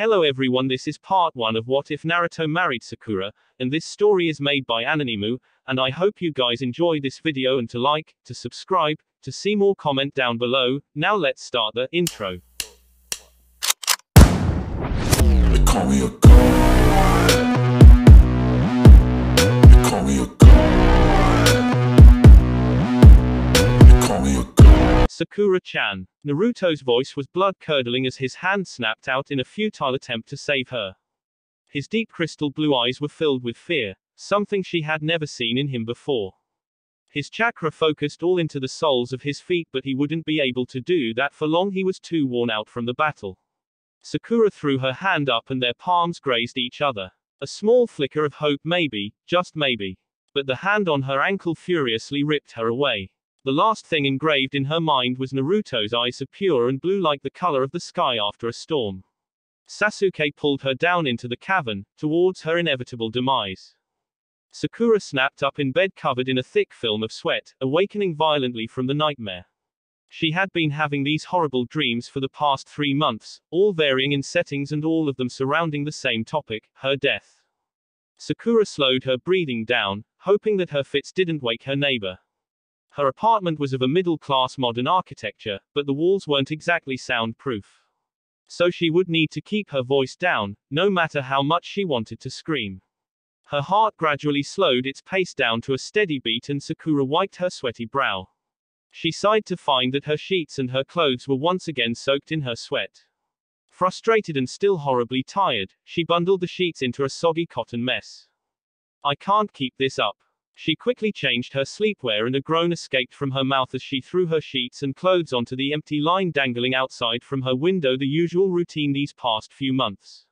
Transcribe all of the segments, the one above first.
Hello everyone, this is part 1 of What If Naruto Married Sakura, and this story is made by Anonymoo, and I hope you guys enjoy this video and to like, to subscribe, to see more comment down below. Now let's start the intro. They call me a god. They call me a god. They call me a god. Sakura-chan. Naruto's voice was blood-curdling as his hand snapped out in a futile attempt to save her. His deep crystal blue eyes were filled with fear, something she had never seen in him before. His chakra focused all into the soles of his feet, but he wouldn't be able to do that for long. He was too worn out from the battle. Sakura threw her hand up and their palms grazed each other. A small flicker of hope, maybe, just maybe. But the hand on her ankle furiously ripped her away. The last thing engraved in her mind was Naruto's eyes, pure and blue like the color of the sky after a storm. Sasuke pulled her down into the cavern, towards her inevitable demise. Sakura snapped up in bed covered in a thick film of sweat, awakening violently from the nightmare. She had been having these horrible dreams for the past 3 months, all varying in settings and all of them surrounding the same topic, her death. Sakura slowed her breathing down, hoping that her fits didn't wake her neighbor. Her apartment was of a middle-class modern architecture, but the walls weren't exactly soundproof. So she would need to keep her voice down, no matter how much she wanted to scream. Her heart gradually slowed its pace down to a steady beat and Sakura wiped her sweaty brow. She sighed to find that her sheets and her clothes were once again soaked in her sweat. Frustrated and still horribly tired, she bundled the sheets into a soggy cotton mess. I can't keep this up. She quickly changed her sleepwear and a groan escaped from her mouth as she threw her sheets and clothes onto the empty line dangling outside from her window, the usual routine these past few months.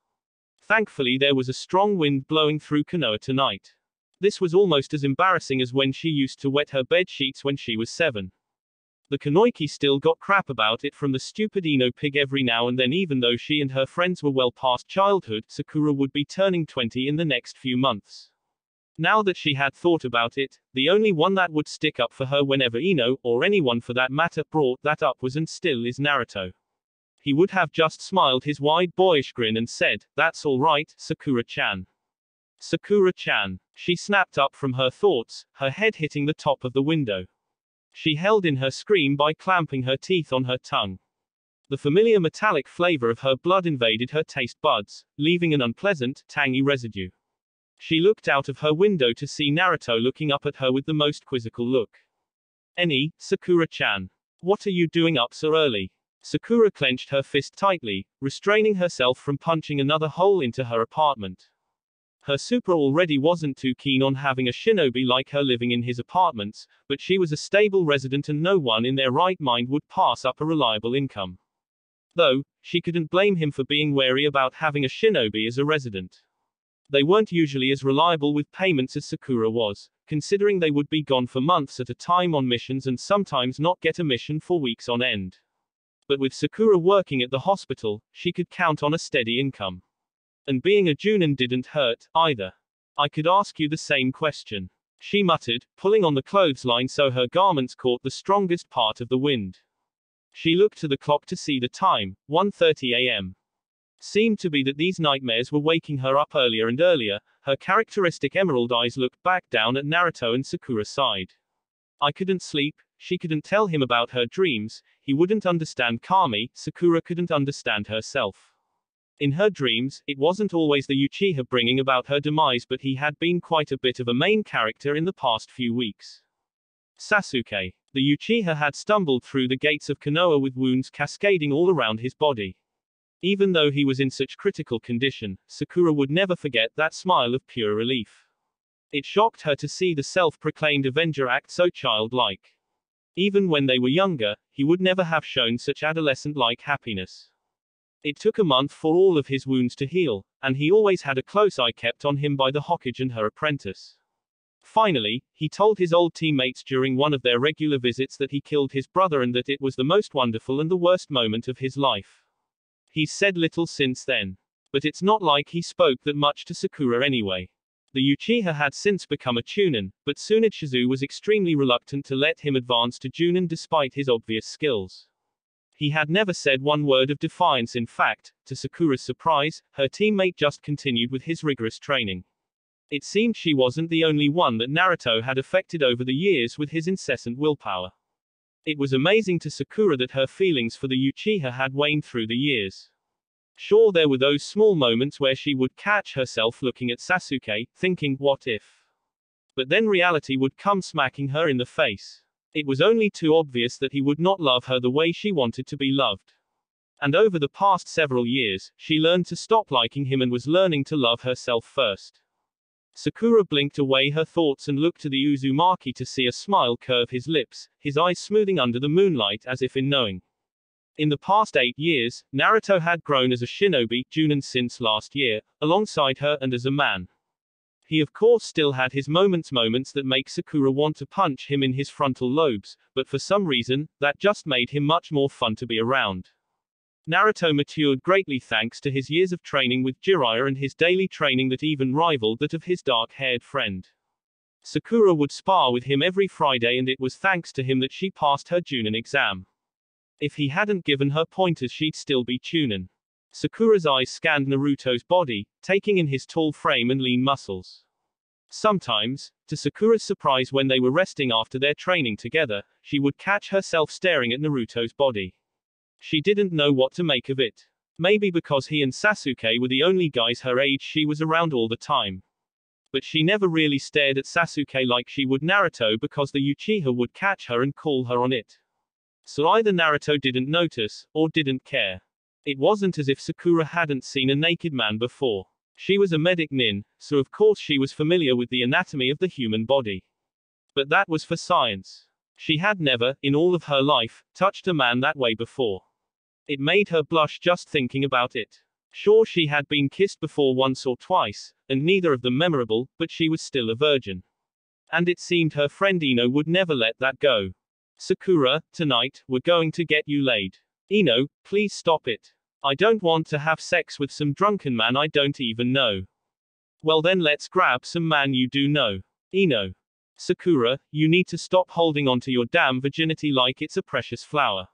Thankfully there was a strong wind blowing through Konoha tonight. This was almost as embarrassing as when she used to wet her bed sheets when she was 7. The Konoiki still got crap about it from the stupid Ino pig every now and then, even though she and her friends were well past childhood. Sakura would be turning 20 in the next few months. Now that she had thought about it, the only one that would stick up for her whenever Ino, or anyone for that matter, brought that up was and still is Naruto. He would have just smiled his wide boyish grin and said, "That's all right, Sakura-chan." Sakura-chan. She snapped up from her thoughts, her head hitting the top of the window. She held in her scream by clamping her teeth on her tongue. The familiar metallic flavor of her blood invaded her taste buds, leaving an unpleasant, tangy residue. She looked out of her window to see Naruto looking up at her with the most quizzical look. Sakura-chan. What are you doing up so early? Sakura clenched her fist tightly, restraining herself from punching another hole into her apartment. Her super already wasn't too keen on having a shinobi like her living in his apartments, but she was a stable resident and no one in their right mind would pass up a reliable income. Though, she couldn't blame him for being wary about having a shinobi as a resident. They weren't usually as reliable with payments as Sakura was, considering they would be gone for months at a time on missions and sometimes not get a mission for weeks on end. But with Sakura working at the hospital, she could count on a steady income. And being a Junin didn't hurt, either. I could ask you the same question, she muttered, pulling on the clothesline so her garments caught the strongest part of the wind. She looked to the clock to see the time, 1:30 a.m. Seemed to be that these nightmares were waking her up earlier and earlier. Her characteristic emerald eyes looked back down at Naruto and Sakura sighed. I couldn't sleep. She couldn't tell him about her dreams. He wouldn't understand Kami. Sakura couldn't understand herself. In her dreams, it wasn't always the Uchiha bringing about her demise, but he had been quite a bit of a main character in the past few weeks. Sasuke. The Uchiha had stumbled through the gates of Konoha with wounds cascading all around his body. Even though he was in such critical condition, Sakura would never forget that smile of pure relief. It shocked her to see the self-proclaimed Avenger act so childlike. Even when they were younger, he would never have shown such adolescent-like happiness. It took a month for all of his wounds to heal, and he always had a close eye kept on him by the Hokage and her apprentice. Finally, he told his old teammates during one of their regular visits that he killed his brother and that it was the most wonderful and the worst moment of his life. He's said little since then. But it's not like he spoke that much to Sakura anyway. The Uchiha had since become a Chunin, but Tsunade Shizu was extremely reluctant to let him advance to Junin despite his obvious skills. He had never said one word of defiance. In fact, to Sakura's surprise, her teammate just continued with his rigorous training. It seemed she wasn't the only one that Naruto had affected over the years with his incessant willpower. It was amazing to Sakura that her feelings for the Uchiha had waned through the years. Sure, there were those small moments where she would catch herself looking at Sasuke, thinking, what if? But then reality would come smacking her in the face. It was only too obvious that he would not love her the way she wanted to be loved. And over the past several years, she learned to stop liking him and was learning to love herself first. Sakura blinked away her thoughts and looked to the Uzumaki to see a smile curve his lips, his eyes smoothing under the moonlight as if in knowing. In the past 8 years, Naruto had grown as a shinobi, Junin since last year, alongside her and as a man. He of course still had his moments that make Sakura want to punch him in his frontal lobes, but for some reason, that just made him much more fun to be around. Naruto matured greatly thanks to his years of training with Jiraiya and his daily training that even rivaled that of his dark-haired friend. Sakura would spar with him every Friday, and it was thanks to him that she passed her Junin exam. If he hadn't given her pointers, she'd still be Chunin. Sakura's eyes scanned Naruto's body, taking in his tall frame and lean muscles. Sometimes, to Sakura's surprise when they were resting after their training together, she would catch herself staring at Naruto's body. She didn't know what to make of it. Maybe because he and Sasuke were the only guys her age she was around all the time. But she never really stared at Sasuke like she would Naruto because the Uchiha would catch her and call her on it. So either Naruto didn't notice, or didn't care. It wasn't as if Sakura hadn't seen a naked man before. She was a medic nin, so of course she was familiar with the anatomy of the human body. But that was for science. She had never, in all of her life, touched a man that way before. It made her blush just thinking about it. Sure, she had been kissed before once or twice, and neither of them memorable, but she was still a virgin. And it seemed her friend Ino would never let that go. Sakura, tonight, we're going to get you laid. Ino, please stop it. I don't want to have sex with some drunken man I don't even know. Well then let's grab some man you do know. Ino. Sakura, you need to stop holding on to your damn virginity like it's a precious flower.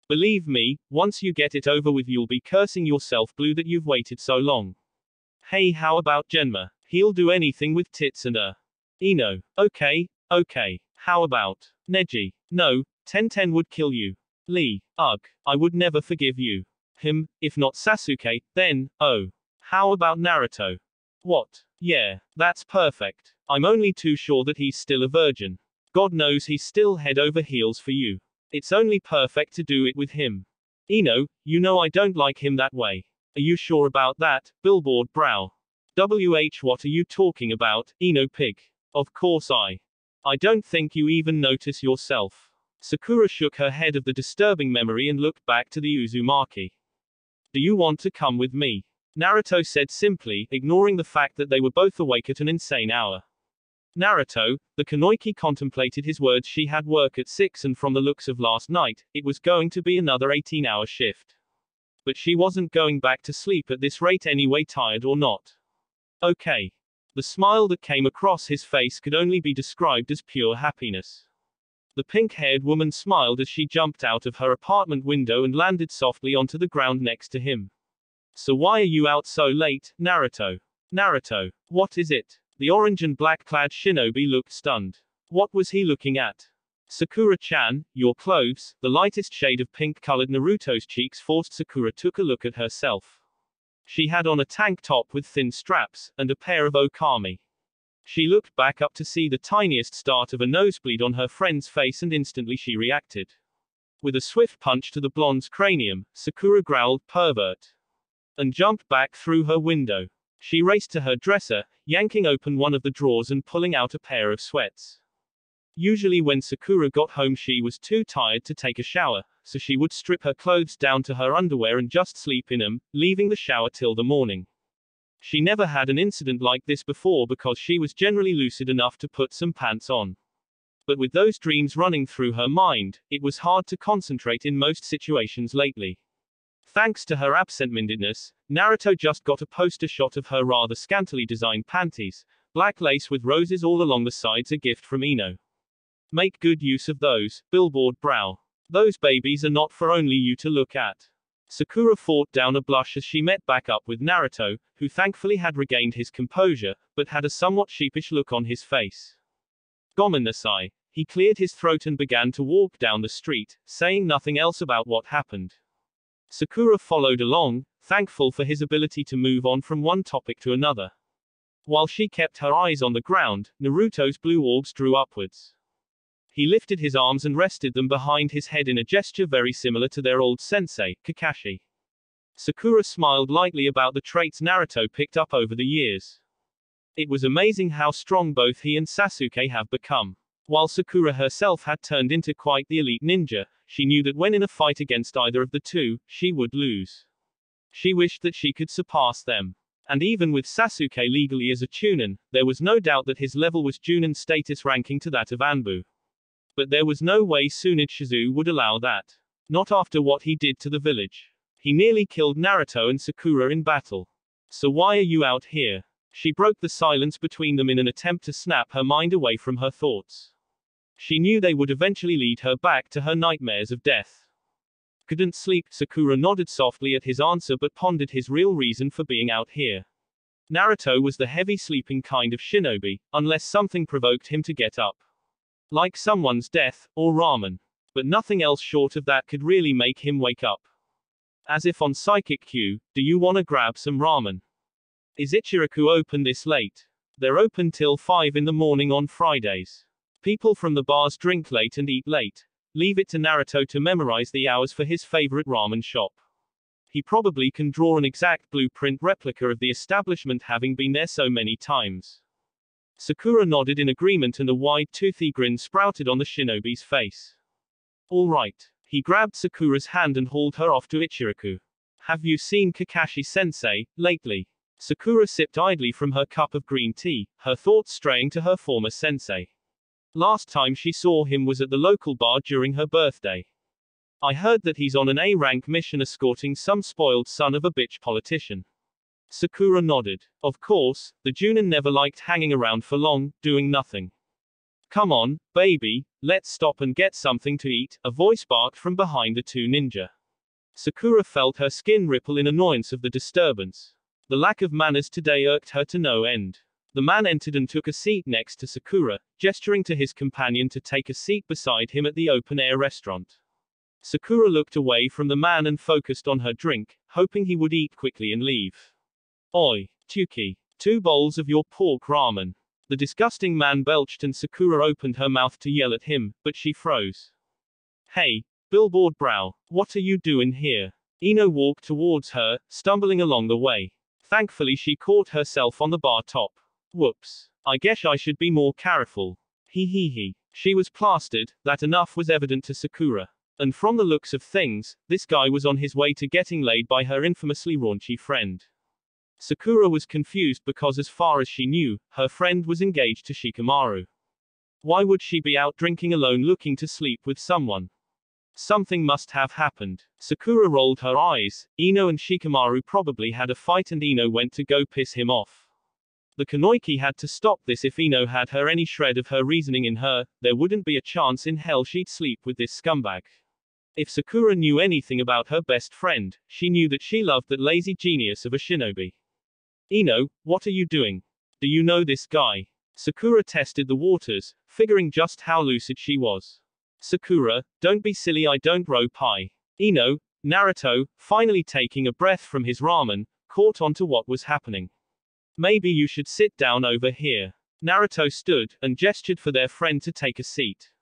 Believe me, once you get it over with you'll be cursing yourself blue that you've waited so long. Hey, how about Genma? He'll do anything with tits and Ino. Okay. How about Neji? No, Tenten would kill you. Lee. Ugh. I would never forgive you. Him, if not Sasuke, then, oh. How about Naruto? What? Yeah, that's perfect. I'm only too sure that he's still a virgin. God knows he's still head over heels for you. It's only perfect to do it with him. Ino, you know I don't like him that way. Are you sure about that? Billboard brow. What are you talking about, Ino pig? Of course I don't think you even notice yourself. Sakura shook her head of the disturbing memory and looked back to the Uzumaki. Do you want to come with me? Naruto said simply, ignoring the fact that they were both awake at an insane hour. Naruto, the Kunoichi contemplated his words. She had work at 6 and from the looks of last night, it was going to be another 18-hour shift. But she wasn't going back to sleep at this rate anyway, tired or not. Okay. The smile that came across his face could only be described as pure happiness. The pink-haired woman smiled as she jumped out of her apartment window and landed softly onto the ground next to him. So why are you out so late, Naruto? Naruto, what is it? The orange and black-clad shinobi looked stunned. What was he looking at? Sakura-chan, your clothes. The lightest shade of pink-colored Naruto's cheeks forced Sakura took a look at herself. She had on a tank top with thin straps, and a pair of okami. She looked back up to see the tiniest start of a nosebleed on her friend's face and instantly she reacted. With a swift punch to the blonde's cranium, Sakura growled, pervert, and jumped back through her window. She raced to her dresser, yanking open one of the drawers and pulling out a pair of sweats. Usually when Sakura got home she was too tired to take a shower, so she would strip her clothes down to her underwear and just sleep in them, leaving the shower till the morning. She never had an incident like this before because she was generally lucid enough to put some pants on. But with those dreams running through her mind, it was hard to concentrate in most situations lately. Thanks to her absent-mindedness, Naruto just got a poster shot of her rather scantily designed panties, black lace with roses all along the sides, a gift from Ino. Make good use of those, billboard brow. Those babies are not for only you to look at. Sakura fought down a blush as she met back up with Naruto, who thankfully had regained his composure, but had a somewhat sheepish look on his face. Gomenasai. He cleared his throat and began to walk down the street, saying nothing else about what happened. Sakura followed along, thankful for his ability to move on from one topic to another. While she kept her eyes on the ground, Naruto's blue orbs drew upwards. He lifted his arms and rested them behind his head in a gesture very similar to their old sensei, Kakashi. Sakura smiled lightly about the traits Naruto picked up over the years. It was amazing how strong both he and Sasuke have become. While Sakura herself had turned into quite the elite ninja, she knew that when in a fight against either of the two, she would lose. She wished that she could surpass them. And even with Sasuke legally as a Chunin, there was no doubt that his level was Junin status ranking to that of Anbu. But there was no way Tsunade would allow that. Not after what he did to the village. He nearly killed Naruto and Sakura in battle. So why are you out here? She broke the silence between them in an attempt to snap her mind away from her thoughts. She knew they would eventually lead her back to her nightmares of death. Couldn't sleep. Sakura nodded softly at his answer but pondered his real reason for being out here. Naruto was the heavy sleeping kind of shinobi, unless something provoked him to get up. Like someone's death, or ramen. But nothing else short of that could really make him wake up. As if on psychic cue, do you wanna grab some ramen? Is Ichiraku open this late? They're open till 5 in the morning on Fridays. People from the bars drink late and eat late. Leave it to Naruto to memorize the hours for his favorite ramen shop. He probably can draw an exact blueprint replica of the establishment, having been there so many times. Sakura nodded in agreement and a wide toothy grin sprouted on the shinobi's face. All right. He grabbed Sakura's hand and hauled her off to Ichiraku. Have you seen Kakashi-sensei lately? Sakura sipped idly from her cup of green tea, her thoughts straying to her former sensei. Last time she saw him was at the local bar during her birthday. I heard that he's on an A-rank mission escorting some spoiled son of a bitch politician. Sakura nodded. Of course, the Junin never liked hanging around for long, doing nothing. Come on, baby, let's stop and get something to eat, a voice barked from behind the two ninja. Sakura felt her skin ripple in annoyance of the disturbance. The lack of manners today irked her to no end. The man entered and took a seat next to Sakura, gesturing to his companion to take a seat beside him at the open-air restaurant. Sakura looked away from the man and focused on her drink, hoping he would eat quickly and leave. Oi, Chuki. 2 bowls of your pork ramen. The disgusting man belched and Sakura opened her mouth to yell at him, but she froze. Hey, billboard brow, what are you doing here? Ino walked towards her, stumbling along the way. Thankfully she caught herself on the bar top. Whoops. I guess I should be more careful. He. She was plastered, that enough was evident to Sakura. And from the looks of things, this guy was on his way to getting laid by her infamously raunchy friend. Sakura was confused because as far as she knew, her friend was engaged to Shikamaru. Why would she be out drinking alone looking to sleep with someone? Something must have happened. Sakura rolled her eyes. Ino and Shikamaru probably had a fight and Ino went to go piss him off. The Kunoichi had to stop this. If Ino had her any shred of her reasoning in her, there wouldn't be a chance in hell she'd sleep with this scumbag. If Sakura knew anything about her best friend, she knew that she loved that lazy genius of a shinobi. Ino, what are you doing? Do you know this guy? Sakura tested the waters, figuring just how lucid she was. Sakura, don't be silly, I don't row pie. Ino, Naruto, finally taking a breath from his ramen, caught on to what was happening. Maybe you should sit down over here. Naruto stood, and gestured for their friend to take a seat.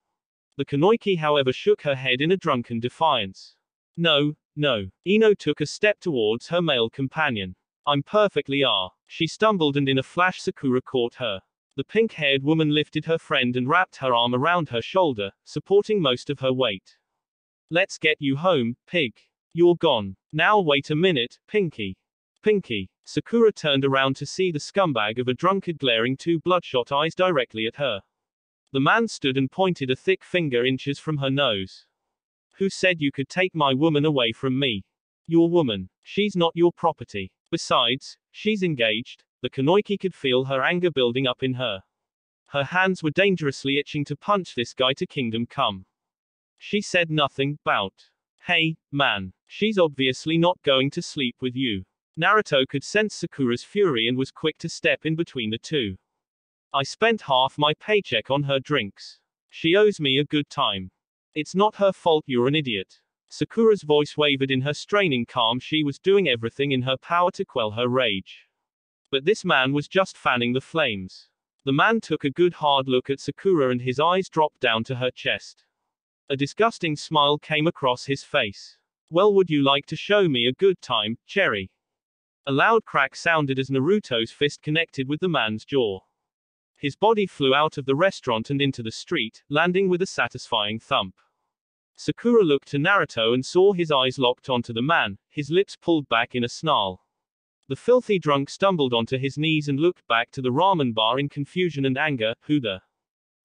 The Kunoichi however shook her head in a drunken defiance. No. Ino took a step towards her male companion. I'm perfectly She stumbled and in a flash Sakura caught her. The pink-haired woman lifted her friend and wrapped her arm around her shoulder, supporting most of her weight. Let's get you home, pig. You're gone. Now wait a minute, Pinky. Sakura turned around to see the scumbag of a drunkard glaring 2 bloodshot eyes directly at her. The man stood and pointed a thick finger inches from her nose. Who said you could take my woman away from me? Your woman. She's not your property. Besides, she's engaged. The Kunoichi could feel her anger building up in her. Her hands were dangerously itching to punch this guy to kingdom come. She said nothing, about, hey, man. She's obviously not going to sleep with you. Naruto could sense Sakura's fury and was quick to step in between the two. I spent half my paycheck on her drinks. She owes me a good time. It's not her fault you're an idiot. Sakura's voice wavered in her straining calm. She was doing everything in her power to quell her rage. But this man was just fanning the flames. The man took a good hard look at Sakura and his eyes dropped down to her chest. A disgusting smile came across his face. Well, would you like to show me a good time, Cherry? A loud crack sounded as Naruto's fist connected with the man's jaw. His body flew out of the restaurant and into the street, landing with a satisfying thump. Sakura looked to Naruto and saw his eyes locked onto the man, his lips pulled back in a snarl. The filthy drunk stumbled onto his knees and looked back to the ramen bar in confusion and anger. Who the?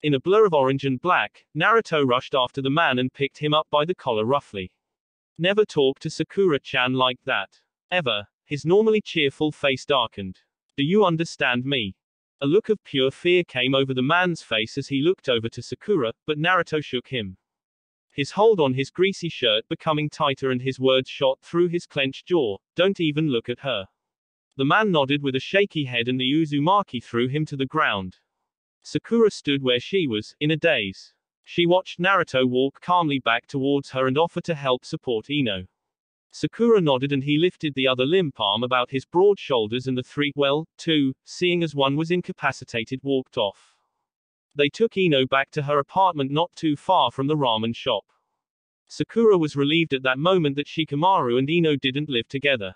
In a blur of orange and black, Naruto rushed after the man and picked him up by the collar roughly. Never talk to Sakura-chan like that. Ever. His normally cheerful face darkened. Do you understand me? A look of pure fear came over the man's face as he looked over to Sakura, but Naruto shook him. His hold on his greasy shirt becoming tighter and his words shot through his clenched jaw, don't even look at her. The man nodded with a shaky head and the Uzumaki threw him to the ground. Sakura stood where she was, in a daze. She watched Naruto walk calmly back towards her and offer to help support Ino. Sakura nodded and he lifted the other limp arm about his broad shoulders and the three, seeing as one was incapacitated, walked off. They took Ino back to her apartment not too far from the ramen shop. Sakura was relieved at that moment that Shikamaru and Ino didn't live together.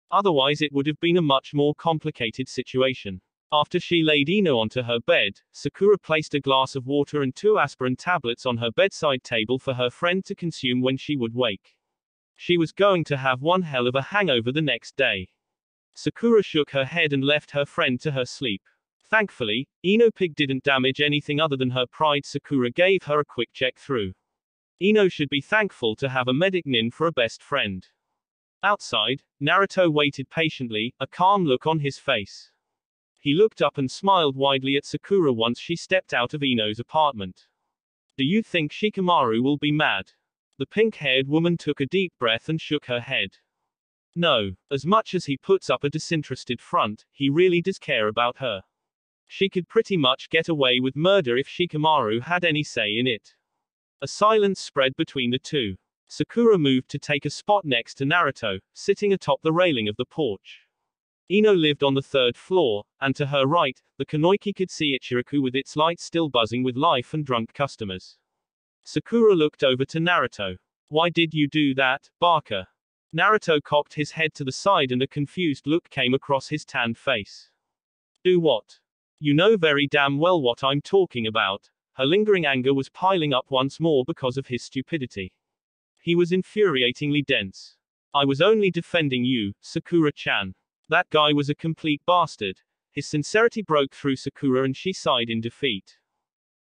Otherwise it would have been a much more complicated situation. After she laid Ino onto her bed, Sakura placed a glass of water and 2 aspirin tablets on her bedside table for her friend to consume when she would wake. She was going to have one hell of a hangover the next day. Sakura shook her head and left her friend to her sleep. Thankfully, Ino Pig didn't damage anything other than her pride. Sakura gave her a quick check through. Ino should be thankful to have a medic nin for a best friend. Outside, Naruto waited patiently, a calm look on his face. He looked up and smiled widely at Sakura once she stepped out of Ino's apartment. Do you think Shikamaru will be mad? The pink-haired woman took a deep breath and shook her head. No, as much as he puts up a disinterested front, he really does care about her. She could pretty much get away with murder if Shikamaru had any say in it. A silence spread between the two. Sakura moved to take a spot next to Naruto, sitting atop the railing of the porch. Ino lived on the 3rd floor, and to her right, the Kunoichi could see Ichiraku with its lights still buzzing with life and drunk customers. Sakura looked over to Naruto. Why did you do that, Barker? Naruto cocked his head to the side and a confused look came across his tanned face. Do what? You know very damn well what I'm talking about. Her lingering anger was piling up once more because of his stupidity. He was infuriatingly dense. I was only defending you, Sakura-chan. That guy was a complete bastard. His sincerity broke through Sakura and she sighed in defeat.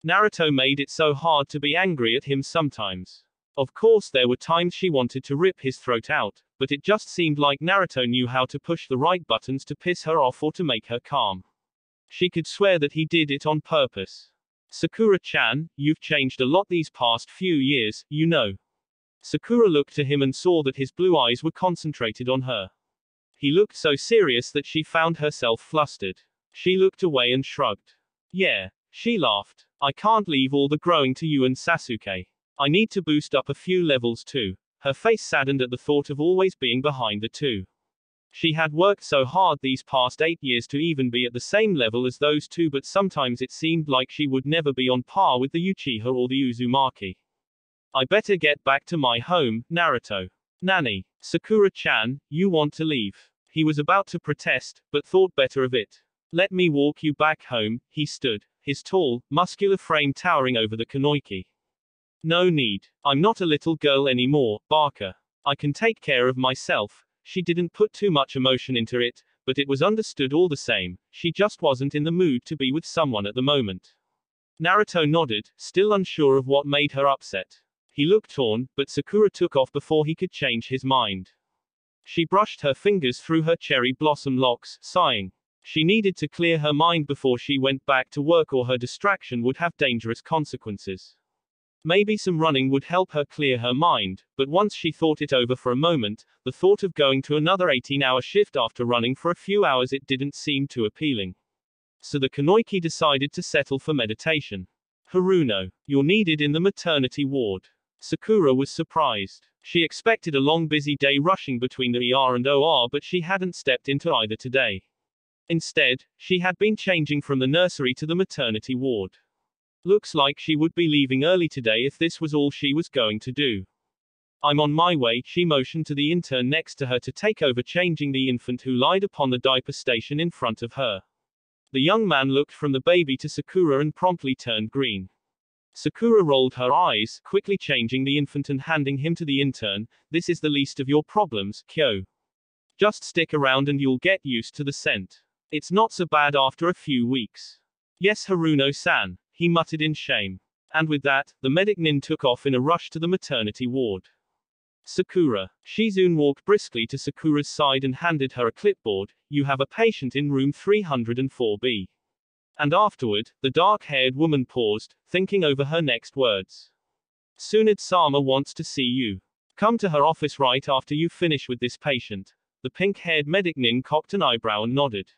Naruto made it so hard to be angry at him sometimes. Of course there were times she wanted to rip his throat out, but it just seemed like Naruto knew how to push the right buttons to piss her off or to make her calm. She could swear that he did it on purpose. Sakura-chan, you've changed a lot these past few years, you know. Sakura looked to him and saw that his blue eyes were concentrated on her. He looked so serious that she found herself flustered. She looked away and shrugged. Yeah. She laughed. I can't leave all the growing to you and Sasuke. I need to boost up a few levels too. Her face saddened at the thought of always being behind the two. She had worked so hard these past 8 years to even be at the same level as those two, but sometimes it seemed like she would never be on par with the Uchiha or the Uzumaki. I better get back to my home, Naruto. Nani? Sakura-chan, you want to leave. He was about to protest, but thought better of it. Let me walk you back home. He stood, his tall, muscular frame towering over the Kunoichi. No need. I'm not a little girl anymore, Barker. I can take care of myself. She didn't put too much emotion into it, but it was understood all the same. She just wasn't in the mood to be with someone at the moment. Naruto nodded, still unsure of what made her upset. He looked torn, but Sakura took off before he could change his mind. She brushed her fingers through her cherry blossom locks, sighing. She needed to clear her mind before she went back to work or her distraction would have dangerous consequences. Maybe some running would help her clear her mind, but once she thought it over for a moment, the thought of going to another 18-hour shift after running for a few hours it didn't seem too appealing. So the Kunoichi decided to settle for meditation. Haruno, you're needed in the maternity ward. Sakura was surprised. She expected a long busy day rushing between the ER and OR, but she hadn't stepped into either today. Instead, she had been changing from the nursery to the maternity ward. Looks like she would be leaving early today if this was all she was going to do. I'm on my way, she motioned to the intern next to her to take over changing the infant who lied upon the diaper station in front of her. The young man looked from the baby to Sakura and promptly turned green. Sakura rolled her eyes, quickly changing the infant and handing him to the intern. This is the least of your problems, Kyo. Just stick around and you'll get used to the scent. It's not so bad after a few weeks. Yes, Haruno-san, he muttered in shame. And with that, the medic nin took off in a rush to the maternity ward. Sakura. Shizune walked briskly to Sakura's side and handed her a clipboard. You have a patient in room 304B. And afterward, the dark-haired woman paused, thinking over her next words. Tsunade-sama wants to see you. Come to her office right after you finish with this patient. The pink-haired medic nin cocked an eyebrow and nodded.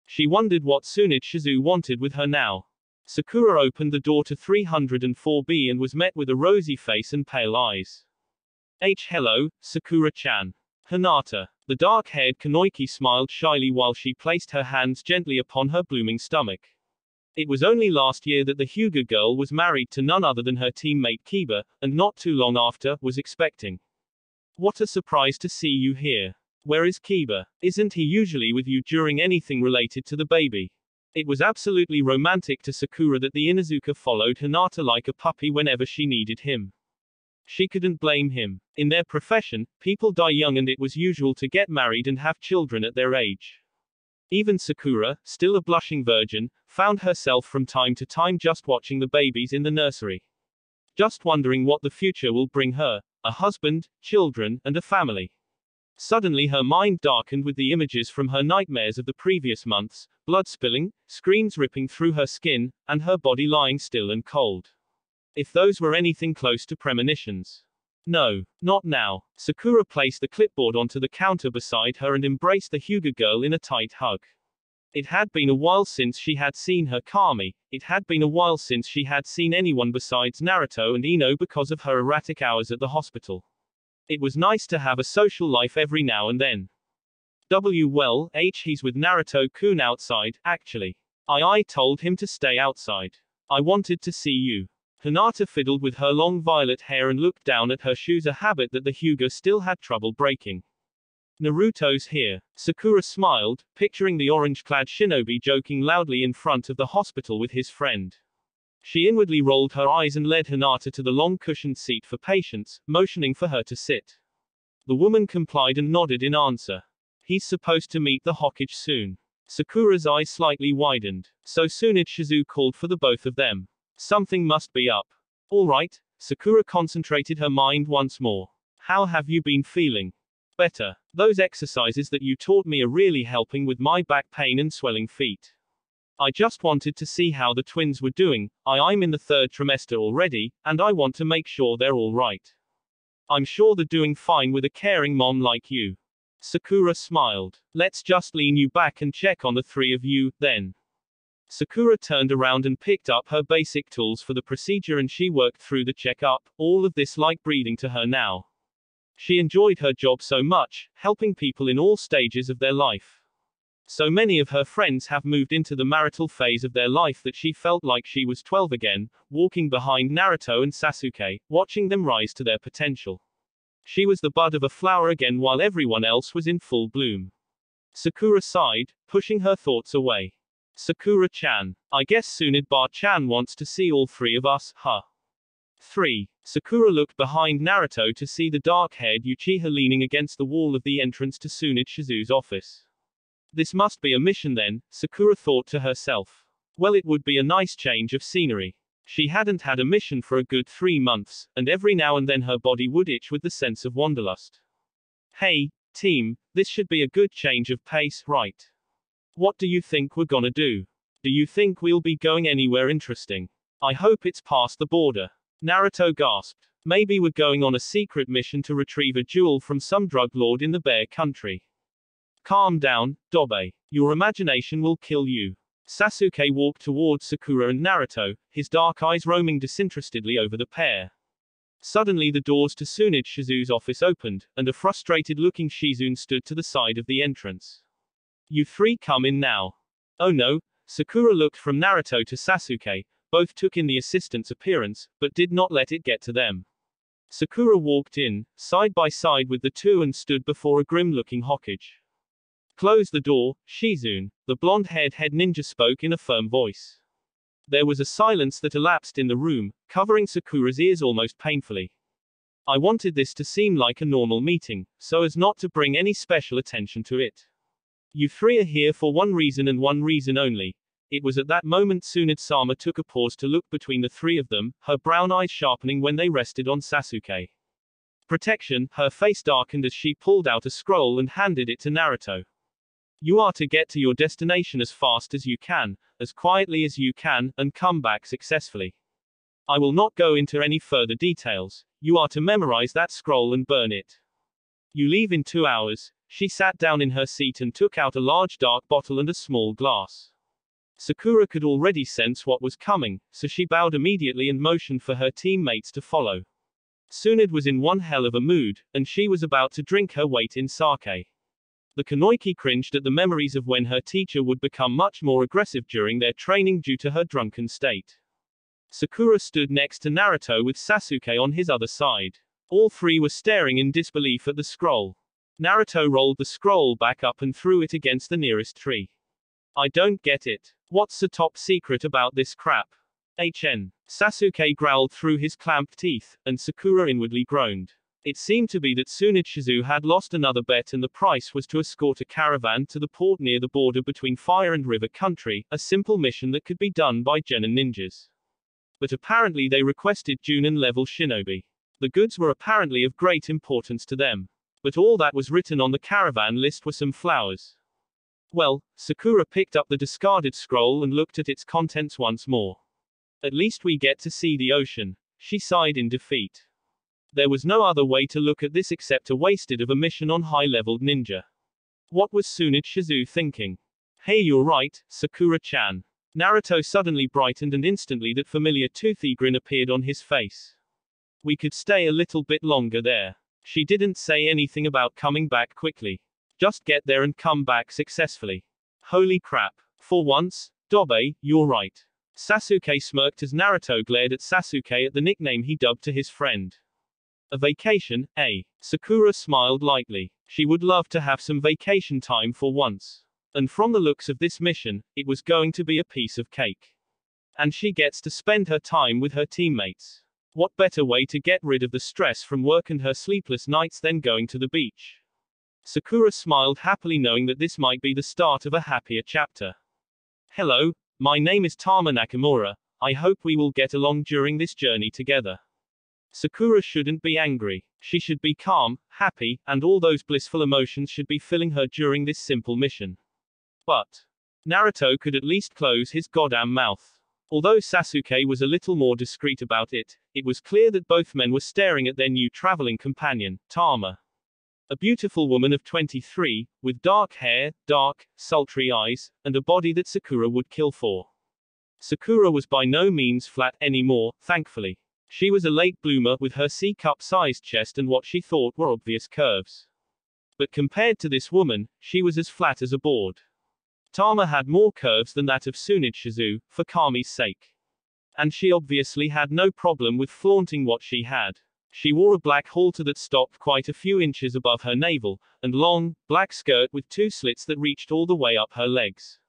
She wondered what Tsunade Shizu wanted with her now. Sakura opened the door to 304B and was met with a rosy face and pale eyes. Hello, Sakura-chan. Hinata. The dark-haired Kunoichi smiled shyly while she placed her hands gently upon her blooming stomach. It was only last year that the Hyuga girl was married to none other than her teammate Kiba, and not too long after, was expecting. What a surprise to see you here. Where is Kiba? Isn't he usually with you during anything related to the baby? It was absolutely romantic to Sakura that the Inuzuka followed Hinata like a puppy whenever she needed him. She couldn't blame him. In their profession, people die young and it was usual to get married and have children at their age. Even Sakura, still a blushing virgin, found herself from time to time just watching the babies in the nursery. Just wondering what the future will bring her, a husband, children, and a family. Suddenly her mind darkened with the images from her nightmares of the previous months, blood spilling, screams ripping through her skin, and her body lying still and cold. If those were anything close to premonitions. No, not now. Sakura placed the clipboard onto the counter beside her and embraced the Hyuga girl in a tight hug. It had been a while since she had seen her Kami. It had been a while since she had seen anyone besides Naruto and Ino because of her erratic hours at the hospital. It was nice to have a social life every now and then. Well, he's with Naruto-kun outside, actually. I told him to stay outside. I wanted to see you. Hinata fiddled with her long violet hair and looked down at her shoes, a habit that the Hyuga still had trouble breaking. Naruto's here. Sakura smiled, picturing the orange-clad shinobi joking loudly in front of the hospital with his friend. She inwardly rolled her eyes and led Hinata to the long cushioned seat for patients, motioning for her to sit. The woman complied and nodded in answer. He's supposed to meet the Hokage soon. Sakura's eyes slightly widened. So Tsunade Shizu called for the both of them. Something must be up. All right. Sakura concentrated her mind once more. How have you been feeling? Better. Those exercises that you taught me are really helping with my back pain and swelling feet. I just wanted to see how the twins were doing. I'm in the 3rd trimester already, and I want to make sure they're all right. I'm sure they're doing fine with a caring mom like you. Sakura smiled. Let's just lean you back and check on the 3 of you, then. Sakura turned around and picked up her basic tools for the procedure and she worked through the checkup, all of this like breathing to her now. She enjoyed her job so much, helping people in all stages of their life. So many of her friends have moved into the marital phase of their life that she felt like she was 12 again, walking behind Naruto and Sasuke, watching them rise to their potential. She was the bud of a flower again while everyone else was in full bloom. Sakura sighed, pushing her thoughts away. Sakura-chan. I guess Tsunade-chan wants to see all 3 of us, huh? 3. Sakura looked behind Naruto to see the dark-haired Uchiha leaning against the wall of the entrance to Tsunade Shizu's office. This must be a mission then, Sakura thought to herself. Well, it would be a nice change of scenery. She hadn't had a mission for a good 3 months, and every now and then her body would itch with the sense of wanderlust. Hey, team, this should be a good change of pace, right? What do you think we're gonna do? Do you think we'll be going anywhere interesting? I hope it's past the border. Naruto gasped. Maybe we're going on a secret mission to retrieve a jewel from some drug lord in the Bear Country. Calm down, Dobe. Your imagination will kill you. Sasuke walked towards Sakura and Naruto, his dark eyes roaming disinterestedly over the pair. Suddenly the doors to Tsunade Shizu's office opened, and a frustrated-looking Shizune stood to the side of the entrance. You three come in now. Oh no. Sakura looked from Naruto to Sasuke. Both took in the assistant's appearance, but did not let it get to them. Sakura walked in, side by side with the two, and stood before a grim-looking Hokage. Close the door, Shizune, the blonde-haired head ninja spoke in a firm voice. There was a silence that elapsed in the room, covering Sakura's ears almost painfully. I wanted this to seem like a normal meeting, so as not to bring any special attention to it. You three are here for one reason and one reason only. It was at that moment Tsunade-sama took a pause to look between the three of them, her brown eyes sharpening when they rested on Sasuke. Protection, her face darkened as she pulled out a scroll and handed it to Naruto. You are to get to your destination as fast as you can, as quietly as you can, and come back successfully. I will not go into any further details. You are to memorize that scroll and burn it. You leave in 2 hours. She sat down in her seat and took out a large dark bottle and a small glass. Sakura could already sense what was coming, so she bowed immediately and motioned for her teammates to follow. Tsunade was in one hell of a mood, and she was about to drink her weight in sake. The Kunoichi cringed at the memories of when her teacher would become much more aggressive during their training due to her drunken state. Sakura stood next to Naruto with Sasuke on his other side. All three were staring in disbelief at the scroll. Naruto rolled the scroll back up and threw it against the nearest tree. I don't get it. What's the top secret about this crap? Sasuke growled through his clamped teeth, and Sakura inwardly groaned. It seemed to be that Tsunade Shizu had lost another bet, and the price was to escort a caravan to the port near the border between Fire and River Country, a simple mission that could be done by genin ninjas. But apparently they requested Junin-level shinobi. The goods were apparently of great importance to them. But all that was written on the caravan list were some flowers. Well, Sakura picked up the discarded scroll and looked at its contents once more. At least we get to see the ocean. She sighed in defeat. There was no other way to look at this except a wasted of a mission on high-leveled ninja. What was Tsunade Shizu thinking? Hey, you're right, Sakura-chan. Naruto suddenly brightened, and instantly that familiar toothy grin appeared on his face. We could stay a little bit longer there. She didn't say anything about coming back quickly. Just get there and come back successfully. Holy crap. For once, Dobe, you're right. Sasuke smirked as Naruto glared at Sasuke at the nickname he dubbed to his friend. A vacation, eh? Sakura smiled lightly. She would love to have some vacation time for once. And from the looks of this mission, it was going to be a piece of cake. And she gets to spend her time with her teammates. What better way to get rid of the stress from work and her sleepless nights than going to the beach? Sakura smiled happily, knowing that this might be the start of a happier chapter. Hello, my name is Tama Nakamura. I hope we will get along during this journey together. Sakura shouldn't be angry. She should be calm, happy, and all those blissful emotions should be filling her during this simple mission. But Naruto could at least close his goddamn mouth. Although Sasuke was a little more discreet about it, it was clear that both men were staring at their new traveling companion, Tama. A beautiful woman of 23, with dark hair, dark, sultry eyes, and a body that Sakura would kill for. Sakura was by no means flat anymore, thankfully. She was a late bloomer with her C-cup-sized chest and what she thought were obvious curves. But compared to this woman, she was as flat as a board. Tama had more curves than that of Tsunade Shizu, for Kami's sake. And she obviously had no problem with flaunting what she had. She wore a black halter that stopped quite a few inches above her navel, and long, black skirt with 2 slits that reached all the way up her legs.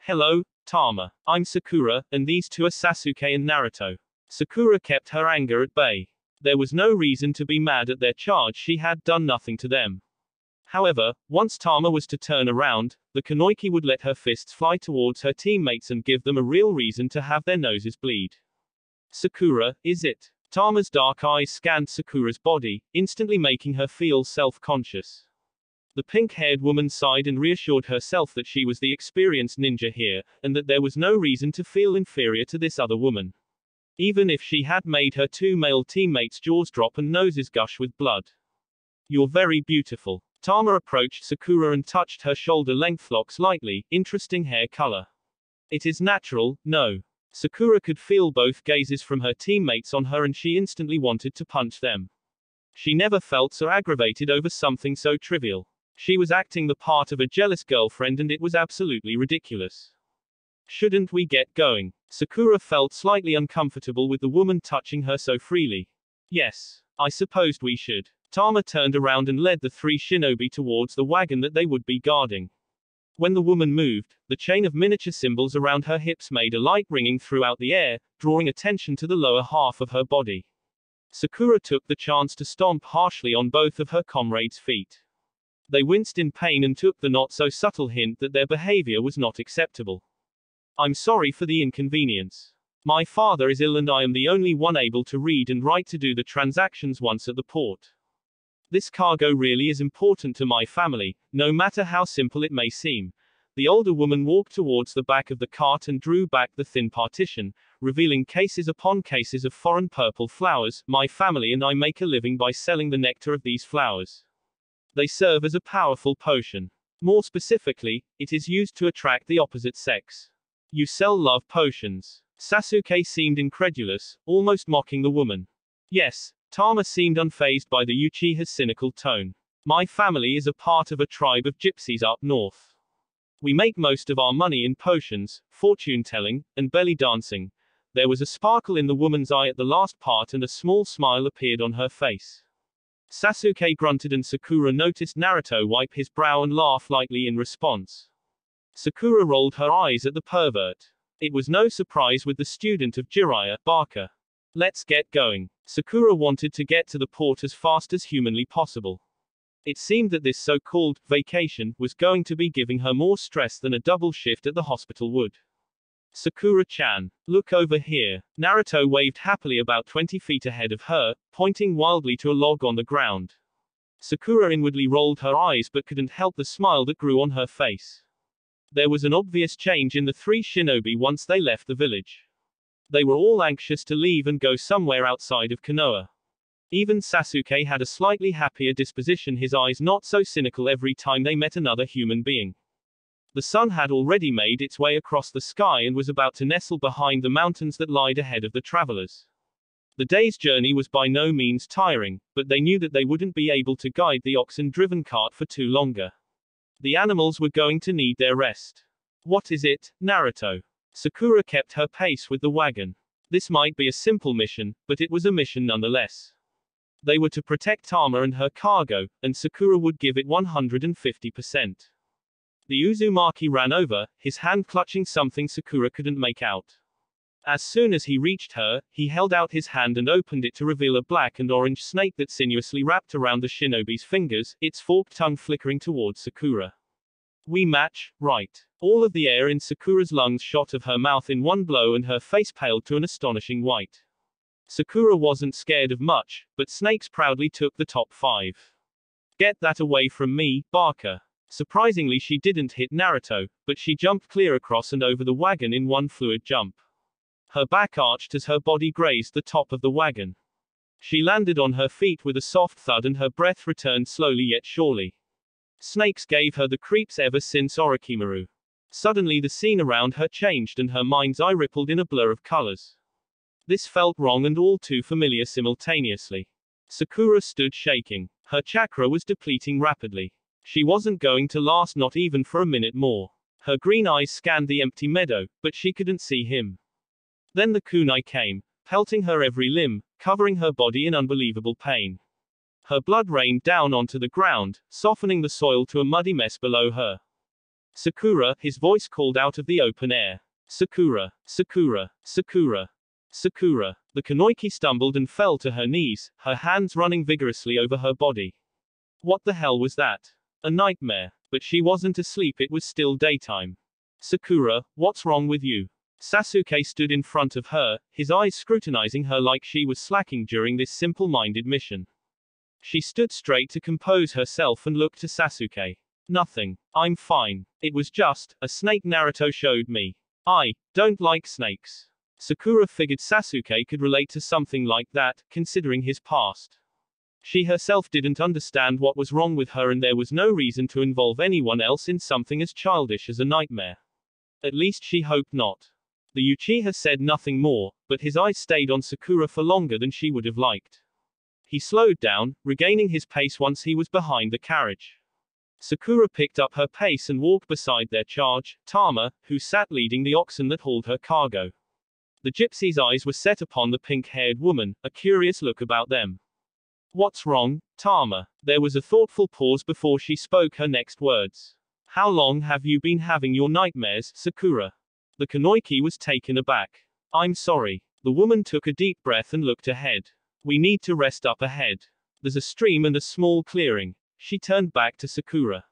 Hello, Tama. I'm Sakura, and these two are Sasuke and Naruto. Sakura kept her anger at bay. There was no reason to be mad at their charge, she had done nothing to them. However, once Tama was to turn around, the Kunoichi would let her fists fly towards her teammates and give them a real reason to have their noses bleed. Sakura, is it? Tama's dark eyes scanned Sakura's body, instantly making her feel self-conscious. The pink-haired woman sighed and reassured herself that she was the experienced ninja here, and that there was no reason to feel inferior to this other woman. even if she had made her two male teammates' jaws drop and noses gush with blood. You're very beautiful. Tama approached Sakura and touched her shoulder-length locks lightly. Interesting hair color. It is natural, no. Sakura could feel both gazes from her teammates on her and she instantly wanted to punch them. She never felt so aggravated over something so trivial. She was acting the part of a jealous girlfriend and it was absolutely ridiculous. Shouldn't we get going? Sakura felt slightly uncomfortable with the woman touching her so freely. Yes, I supposed we should. Tama turned around and led the three shinobi towards the wagon that they would be guarding. When the woman moved, the chain of miniature symbols around her hips made a light ringing throughout the air, drawing attention to the lower half of her body. Sakura took the chance to stomp harshly on both of her comrades' feet. They winced in pain and took the not-so-subtle hint that their behavior was not acceptable. I'm sorry for the inconvenience. My father is ill and I am the only one able to read and write to do the transactions once at the port. This cargo really is important to my family, no matter how simple it may seem. The older woman walked towards the back of the cart and drew back the thin partition, revealing cases upon cases of foreign purple flowers. My family and I make a living by selling the nectar of these flowers. They serve as a powerful potion. More specifically, it is used to attract the opposite sex. You sell love potions. Sasuke seemed incredulous, almost mocking the woman. Yes. Tama seemed unfazed by the Uchiha's cynical tone. My family is a part of a tribe of gypsies up north. We make most of our money in potions, fortune-telling, and belly dancing. There was a sparkle in the woman's eye at the last part and a small smile appeared on her face. Sasuke grunted and Sakura noticed Naruto wipe his brow and laugh lightly in response. Sakura rolled her eyes at the pervert. It was no surprise with the student of Jiraiya, Barker. Let's get going. Sakura wanted to get to the port as fast as humanly possible. It seemed that this so-called vacation was going to be giving her more stress than a double shift at the hospital would. Sakura-chan, look over here. Naruto waved happily about 20 feet ahead of her, pointing wildly to a log on the ground. Sakura inwardly rolled her eyes but couldn't help the smile that grew on her face. There was an obvious change in the three shinobi once they left the village. They were all anxious to leave and go somewhere outside of Konoha. Even Sasuke had a slightly happier disposition, his eyes not so cynical every time they met another human being. The sun had already made its way across the sky and was about to nestle behind the mountains that lied ahead of the travelers. The day's journey was by no means tiring, but they knew that they wouldn't be able to guide the oxen-driven cart for too longer. The animals were going to need their rest. What is it, Naruto? Sakura kept her pace with the wagon. This might be a simple mission, but it was a mission nonetheless. They were to protect Tama and her cargo, and Sakura would give it 150%. The Uzumaki ran over, his hand clutching something Sakura couldn't make out. As soon as he reached her, he held out his hand and opened it to reveal a black and orange snake that sinuously wrapped around the shinobi's fingers, its forked tongue flickering towards Sakura. We match, right? All of the air in Sakura's lungs shot of her mouth in one blow and her face paled to an astonishing white. Sakura wasn't scared of much, but snakes proudly took the top 5. Get that away from me, Barker. Surprisingly, she didn't hit Naruto, but she jumped clear across and over the wagon in one fluid jump. Her back arched as her body grazed the top of the wagon. She landed on her feet with a soft thud and her breath returned slowly yet surely. Snakes gave her the creeps ever since Orochimaru. Suddenly the scene around her changed and her mind's eye rippled in a blur of colors. This felt wrong and all too familiar simultaneously. Sakura stood shaking. Her chakra was depleting rapidly. She wasn't going to last not even for a minute more. Her green eyes scanned the empty meadow, but she couldn't see him. Then the kunai came, pelting her every limb, covering her body in unbelievable pain. Her blood rained down onto the ground, softening the soil to a muddy mess below her. Sakura, his voice called out of the open air. Sakura, Sakura, Sakura, Sakura. The Kunoichi stumbled and fell to her knees, her hands running vigorously over her body. What the hell was that? A nightmare. But she wasn't asleep, it was still daytime. Sakura, what's wrong with you? Sasuke stood in front of her, his eyes scrutinizing her like she was slacking during this simple-minded mission. She stood straight to compose herself and looked to Sasuke. Nothing. I'm fine. It was just a snake Naruto showed me. I don't like snakes. Sakura figured Sasuke could relate to something like that, considering his past. She herself didn't understand what was wrong with her, and there was no reason to involve anyone else in something as childish as a nightmare. At least she hoped not. The Uchiha said nothing more, but his eyes stayed on Sakura for longer than she would have liked. He slowed down, regaining his pace once he was behind the carriage. Sakura picked up her pace and walked beside their charge, Tama, who sat leading the oxen that hauled her cargo. The gypsy's eyes were set upon the pink-haired woman, a curious look about them. What's wrong, Tama? There was a thoughtful pause before she spoke her next words. How long have you been having your nightmares, Sakura? The Kunoichi was taken aback. I'm sorry. The woman took a deep breath and looked ahead. We need to rest up ahead. There's a stream and a small clearing. She turned back to Sakura.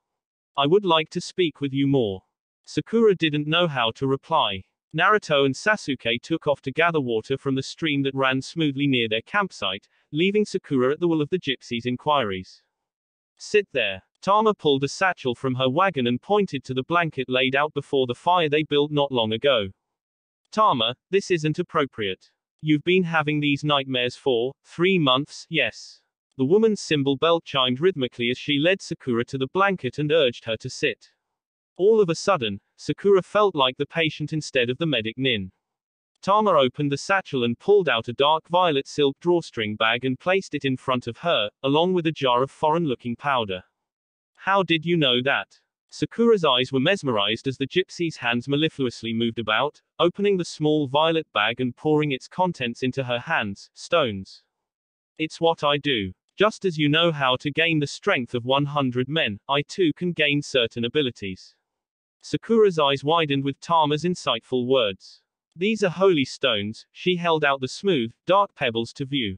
I would like to speak with you more. Sakura didn't know how to reply. Naruto and Sasuke took off to gather water from the stream that ran smoothly near their campsite, leaving Sakura at the will of the gypsy's inquiries. Sit there. Tama pulled a satchel from her wagon and pointed to the blanket laid out before the fire they built not long ago. Tama, this isn't appropriate. You've been having these nightmares for 3 months, yes. The woman's cymbal bell chimed rhythmically as she led Sakura to the blanket and urged her to sit. All of a sudden, Sakura felt like the patient instead of the medic Nin. Tama opened the satchel and pulled out a dark violet silk drawstring bag and placed it in front of her, along with a jar of foreign-looking powder. How did you know that? Sakura's eyes were mesmerized as the gypsy's hands mellifluously moved about, opening the small violet bag and pouring its contents into her hands, stones. It's what I do. Just as you know how to gain the strength of 100 men, I too can gain certain abilities. Sakura's eyes widened with Tama's insightful words. These are holy stones. She held out the smooth, dark pebbles to view.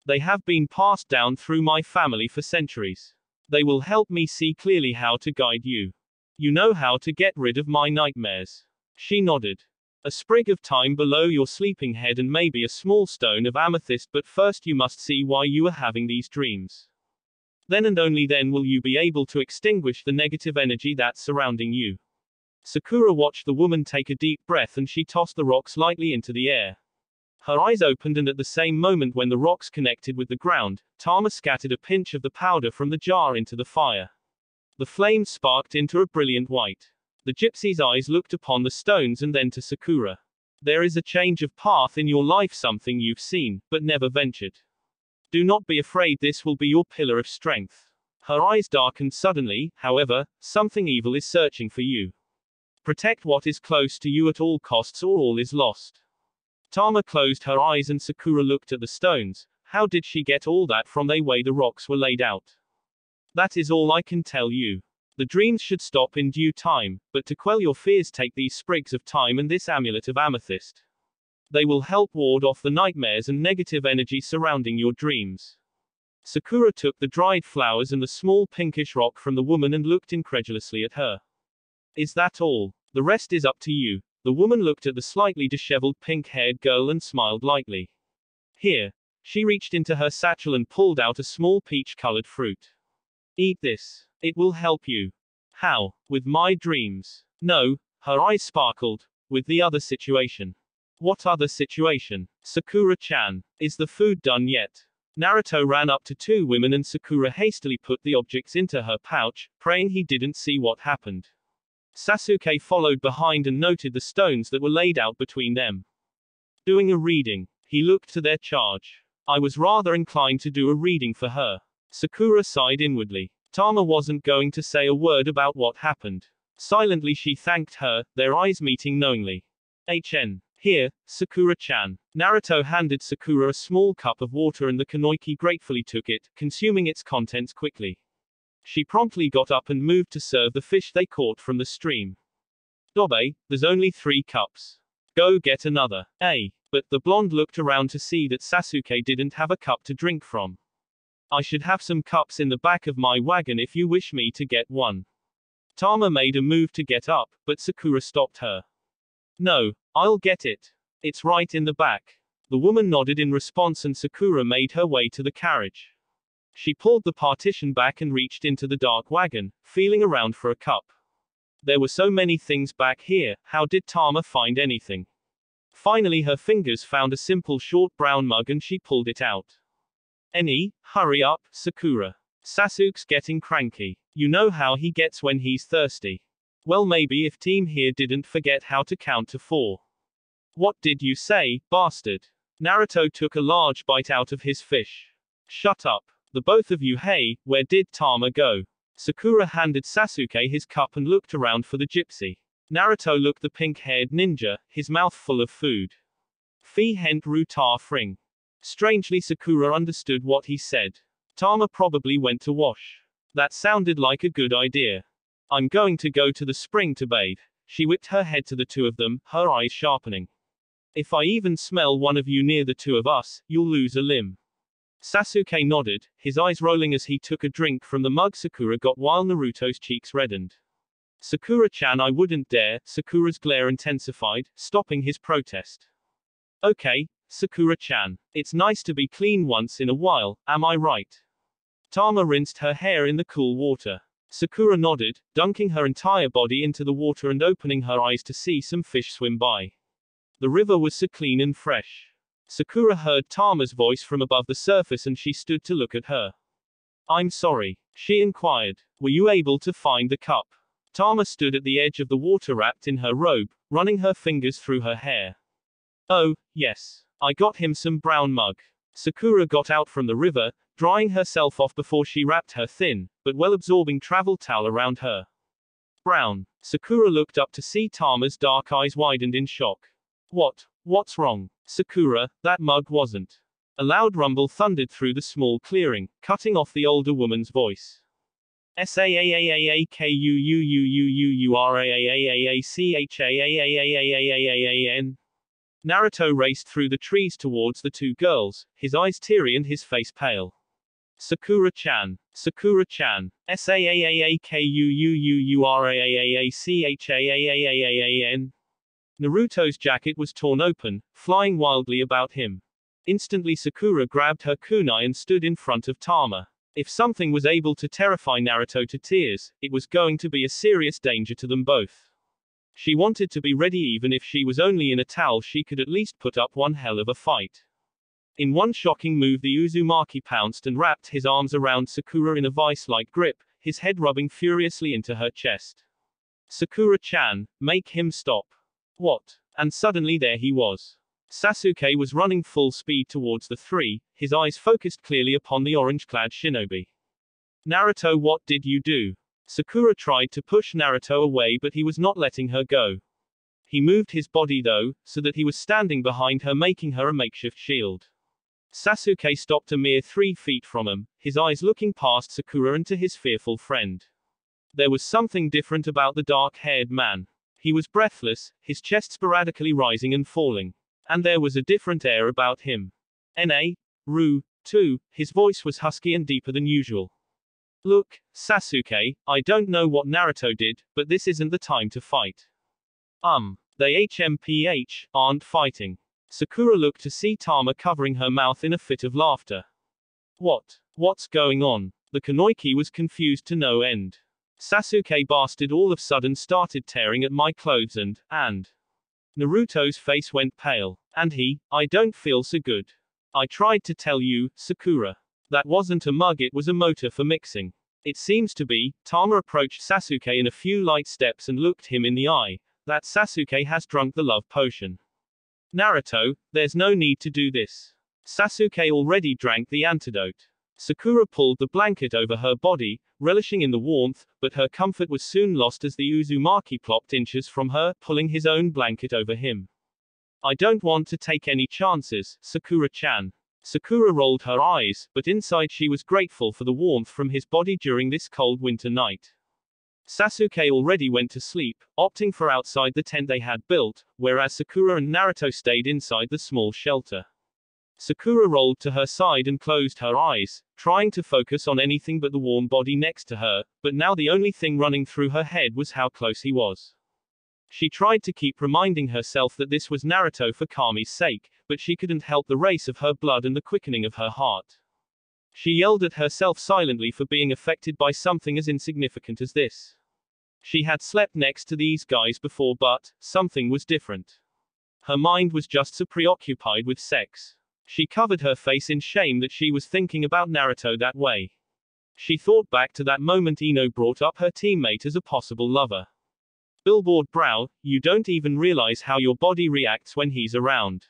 They have been passed down through my family for centuries. They will help me see clearly how to guide you. You know how to get rid of my nightmares. She nodded. A sprig of thyme below your sleeping head and maybe a small stone of amethyst, but first you must see why you are having these dreams. Then and only then will you be able to extinguish the negative energy that's surrounding you. Sakura watched the woman take a deep breath and she tossed the rocks lightly into the air. Her eyes opened, and at the same moment when the rocks connected with the ground, Tama scattered a pinch of the powder from the jar into the fire. The flames sparked into a brilliant white. The gypsy's eyes looked upon the stones and then to Sakura. There is a change of path in your life, something you've seen, but never ventured. Do not be afraid, this will be your pillar of strength. Her eyes darkened suddenly, however, something evil is searching for you. Protect what is close to you at all costs or all is lost. Tama closed her eyes and Sakura looked at the stones. How did she get all that from the way the rocks were laid out? That is all I can tell you. The dreams should stop in due time, but to quell your fears take these sprigs of thyme and this amulet of amethyst. They will help ward off the nightmares and negative energy surrounding your dreams. Sakura took the dried flowers and the small pinkish rock from the woman and looked incredulously at her. Is that all? The rest is up to you. The woman looked at the slightly disheveled pink-haired girl and smiled lightly. Here. She reached into her satchel and pulled out a small peach-colored fruit. Eat this. It will help you. How? With my dreams? No. Her eyes sparkled. With the other situation. What other situation? Sakura-chan. Is the food done yet? Naruto ran up to two women and Sakura hastily put the objects into her pouch, praying he didn't see what happened. Sasuke followed behind and noted the stones that were laid out between them. Doing a reading. He looked to their charge. I was rather inclined to do a reading for her. Sakura sighed inwardly. Tama wasn't going to say a word about what happened. Silently she thanked her, their eyes meeting knowingly. Here, Sakura-chan. Naruto handed Sakura a small cup of water and the Kunoichi gratefully took it, consuming its contents quickly. She promptly got up and moved to serve the fish they caught from the stream. Dobe, there's only 3 cups. Go get another. But the blonde looked around to see that Sasuke didn't have a cup to drink from. I should have some cups in the back of my wagon if you wish me to get one. Tama made a move to get up, but Sakura stopped her. No, I'll get it. It's right in the back. The woman nodded in response and Sakura made her way to the carriage. She pulled the partition back and reached into the dark wagon, feeling around for a cup. There were so many things back here, how did Tama find anything? Finally her fingers found a simple short brown mug and she pulled it out. Hurry up, Sakura. Sasuke's getting cranky. You know how he gets when he's thirsty. Well, maybe if team here didn't forget how to count to 4. What did you say, bastard? Naruto took a large bite out of his fish. Shut up. The both of you. Hey, where did Tama go? Sakura handed Sasuke his cup and looked around for the gypsy. Naruto looked the pink-haired ninja, his mouth full of food. Fi hent ru ta fring. Strangely Sakura understood what he said. Tama probably went to wash. That sounded like a good idea. I'm going to go to the spring to bathe. She whipped her head to the two of them, her eyes sharpening. If I even smell one of you near the two of us, you'll lose a limb. Sasuke nodded, his eyes rolling as he took a drink from the mug Sakura got while Naruto's cheeks reddened. Sakura-chan, I wouldn't dare. Sakura's glare intensified, stopping his protest. Okay, Sakura-chan. It's nice to be clean once in a while, am I right? Tama rinsed her hair in the cool water. Sakura nodded, dunking her entire body into the water and opening her eyes to see some fish swim by. The river was so clean and fresh. Sakura heard Tama's voice from above the surface and she stood to look at her. I'm sorry, she inquired. Were you able to find the cup? Tama stood at the edge of the water wrapped in her robe, running her fingers through her hair. Oh, yes. I got him some brown mug. Sakura got out from the river, drying herself off before she wrapped her thin, but well-absorbing travel towel around her. Brown. Sakura looked up to see Tama's dark eyes widened in shock. What's wrong? Sakura, that mug wasn't. A loud rumble thundered through the small clearing, cutting off the older woman's voice. Saaaaakuuuuuuuraaaaaachaaaaaaaaaan. Naruto raced through the trees towards the two girls, his eyes teary and his face pale. Sakura-chan. Sakura-chan. Saaaaakuuuuuuraaaaaachaaaaaaaan. Naruto's jacket was torn open, flying wildly about him. Instantly Sakura grabbed her kunai and stood in front of Tama. If something was able to terrify Naruto to tears, it was going to be a serious danger to them both. She wanted to be ready even if she was only in a towel. She could at least put up one hell of a fight. In one shocking move the Uzumaki pounced and wrapped his arms around Sakura in a vice-like grip, his head rubbing furiously into her chest. Sakura-chan, make him stop. What? And suddenly there he was. Sasuke was running full speed towards the three, his eyes focused clearly upon the orange-clad shinobi. Naruto, what did you do? Sakura tried to push Naruto away but he was not letting her go. He moved his body though, so that he was standing behind her making her a makeshift shield. Sasuke stopped a mere 3 feet from him, his eyes looking past Sakura and to his fearful friend. There was something different about the dark-haired man. He was breathless, his chest sporadically rising and falling. And there was a different air about him. Ru, too, his voice was husky and deeper than usual. Look, Sasuke, I don't know what Naruto did, but this isn't the time to fight. They aren't fighting. Sakura looked to see Tama covering her mouth in a fit of laughter. What's going on? The Kunoichi was confused to no end. Sasuke bastard all of a sudden started tearing at my clothes and Naruto's face went pale. And I don't feel so good. I tried to tell you, Sakura. That wasn't a mug, it was a motor for mixing. It seems to be. Tama approached Sasuke in a few light steps and looked him in the eye. That Sasuke has drunk the love potion. Naruto, there's no need to do this. Sasuke already drank the antidote. Sakura pulled the blanket over her body, relishing in the warmth, but her comfort was soon lost as the Uzumaki plopped inches from her, pulling his own blanket over him. I don't want to take any chances, Sakura-chan. Sakura rolled her eyes, but inside she was grateful for the warmth from his body during this cold winter night. Sasuke already went to sleep, opting for outside the tent they had built, whereas Sakura and Naruto stayed inside the small shelter. Sakura rolled to her side and closed her eyes, trying to focus on anything but the warm body next to her, but now the only thing running through her head was how close he was. She tried to keep reminding herself that this was Naruto for Kami's sake, but she couldn't help the race of her blood and the quickening of her heart. She yelled at herself silently for being affected by something as insignificant as this. She had slept next to these guys before, but something was different. Her mind was just so preoccupied with sex. She covered her face in shame that she was thinking about Naruto that way. She thought back to that moment Ino brought up her teammate as a possible lover. Billboard brow, you don't even realize how your body reacts when he's around.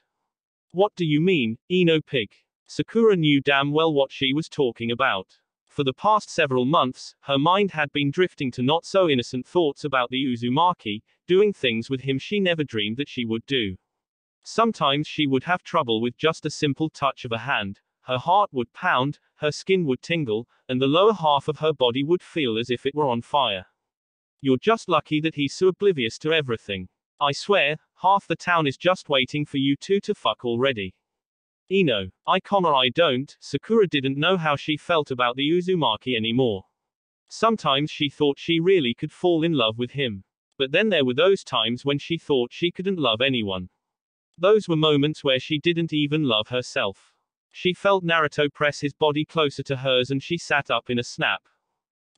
What do you mean, Ino pig? Sakura knew damn well what she was talking about. For the past several months, her mind had been drifting to not so innocent thoughts about the Uzumaki, doing things with him she never dreamed that she would do. Sometimes she would have trouble with just a simple touch of a hand. Her heart would pound, her skin would tingle, and the lower half of her body would feel as if it were on fire. You're just lucky that he's so oblivious to everything. I swear, half the town is just waiting for you two to fuck already. Ino, I don't. Sakura didn't know how she felt about the Uzumaki anymore. Sometimes she thought she really could fall in love with him. But then there were those times when she thought she couldn't love anyone. Those were moments where she didn't even love herself. She felt Naruto press his body closer to hers and she sat up in a snap.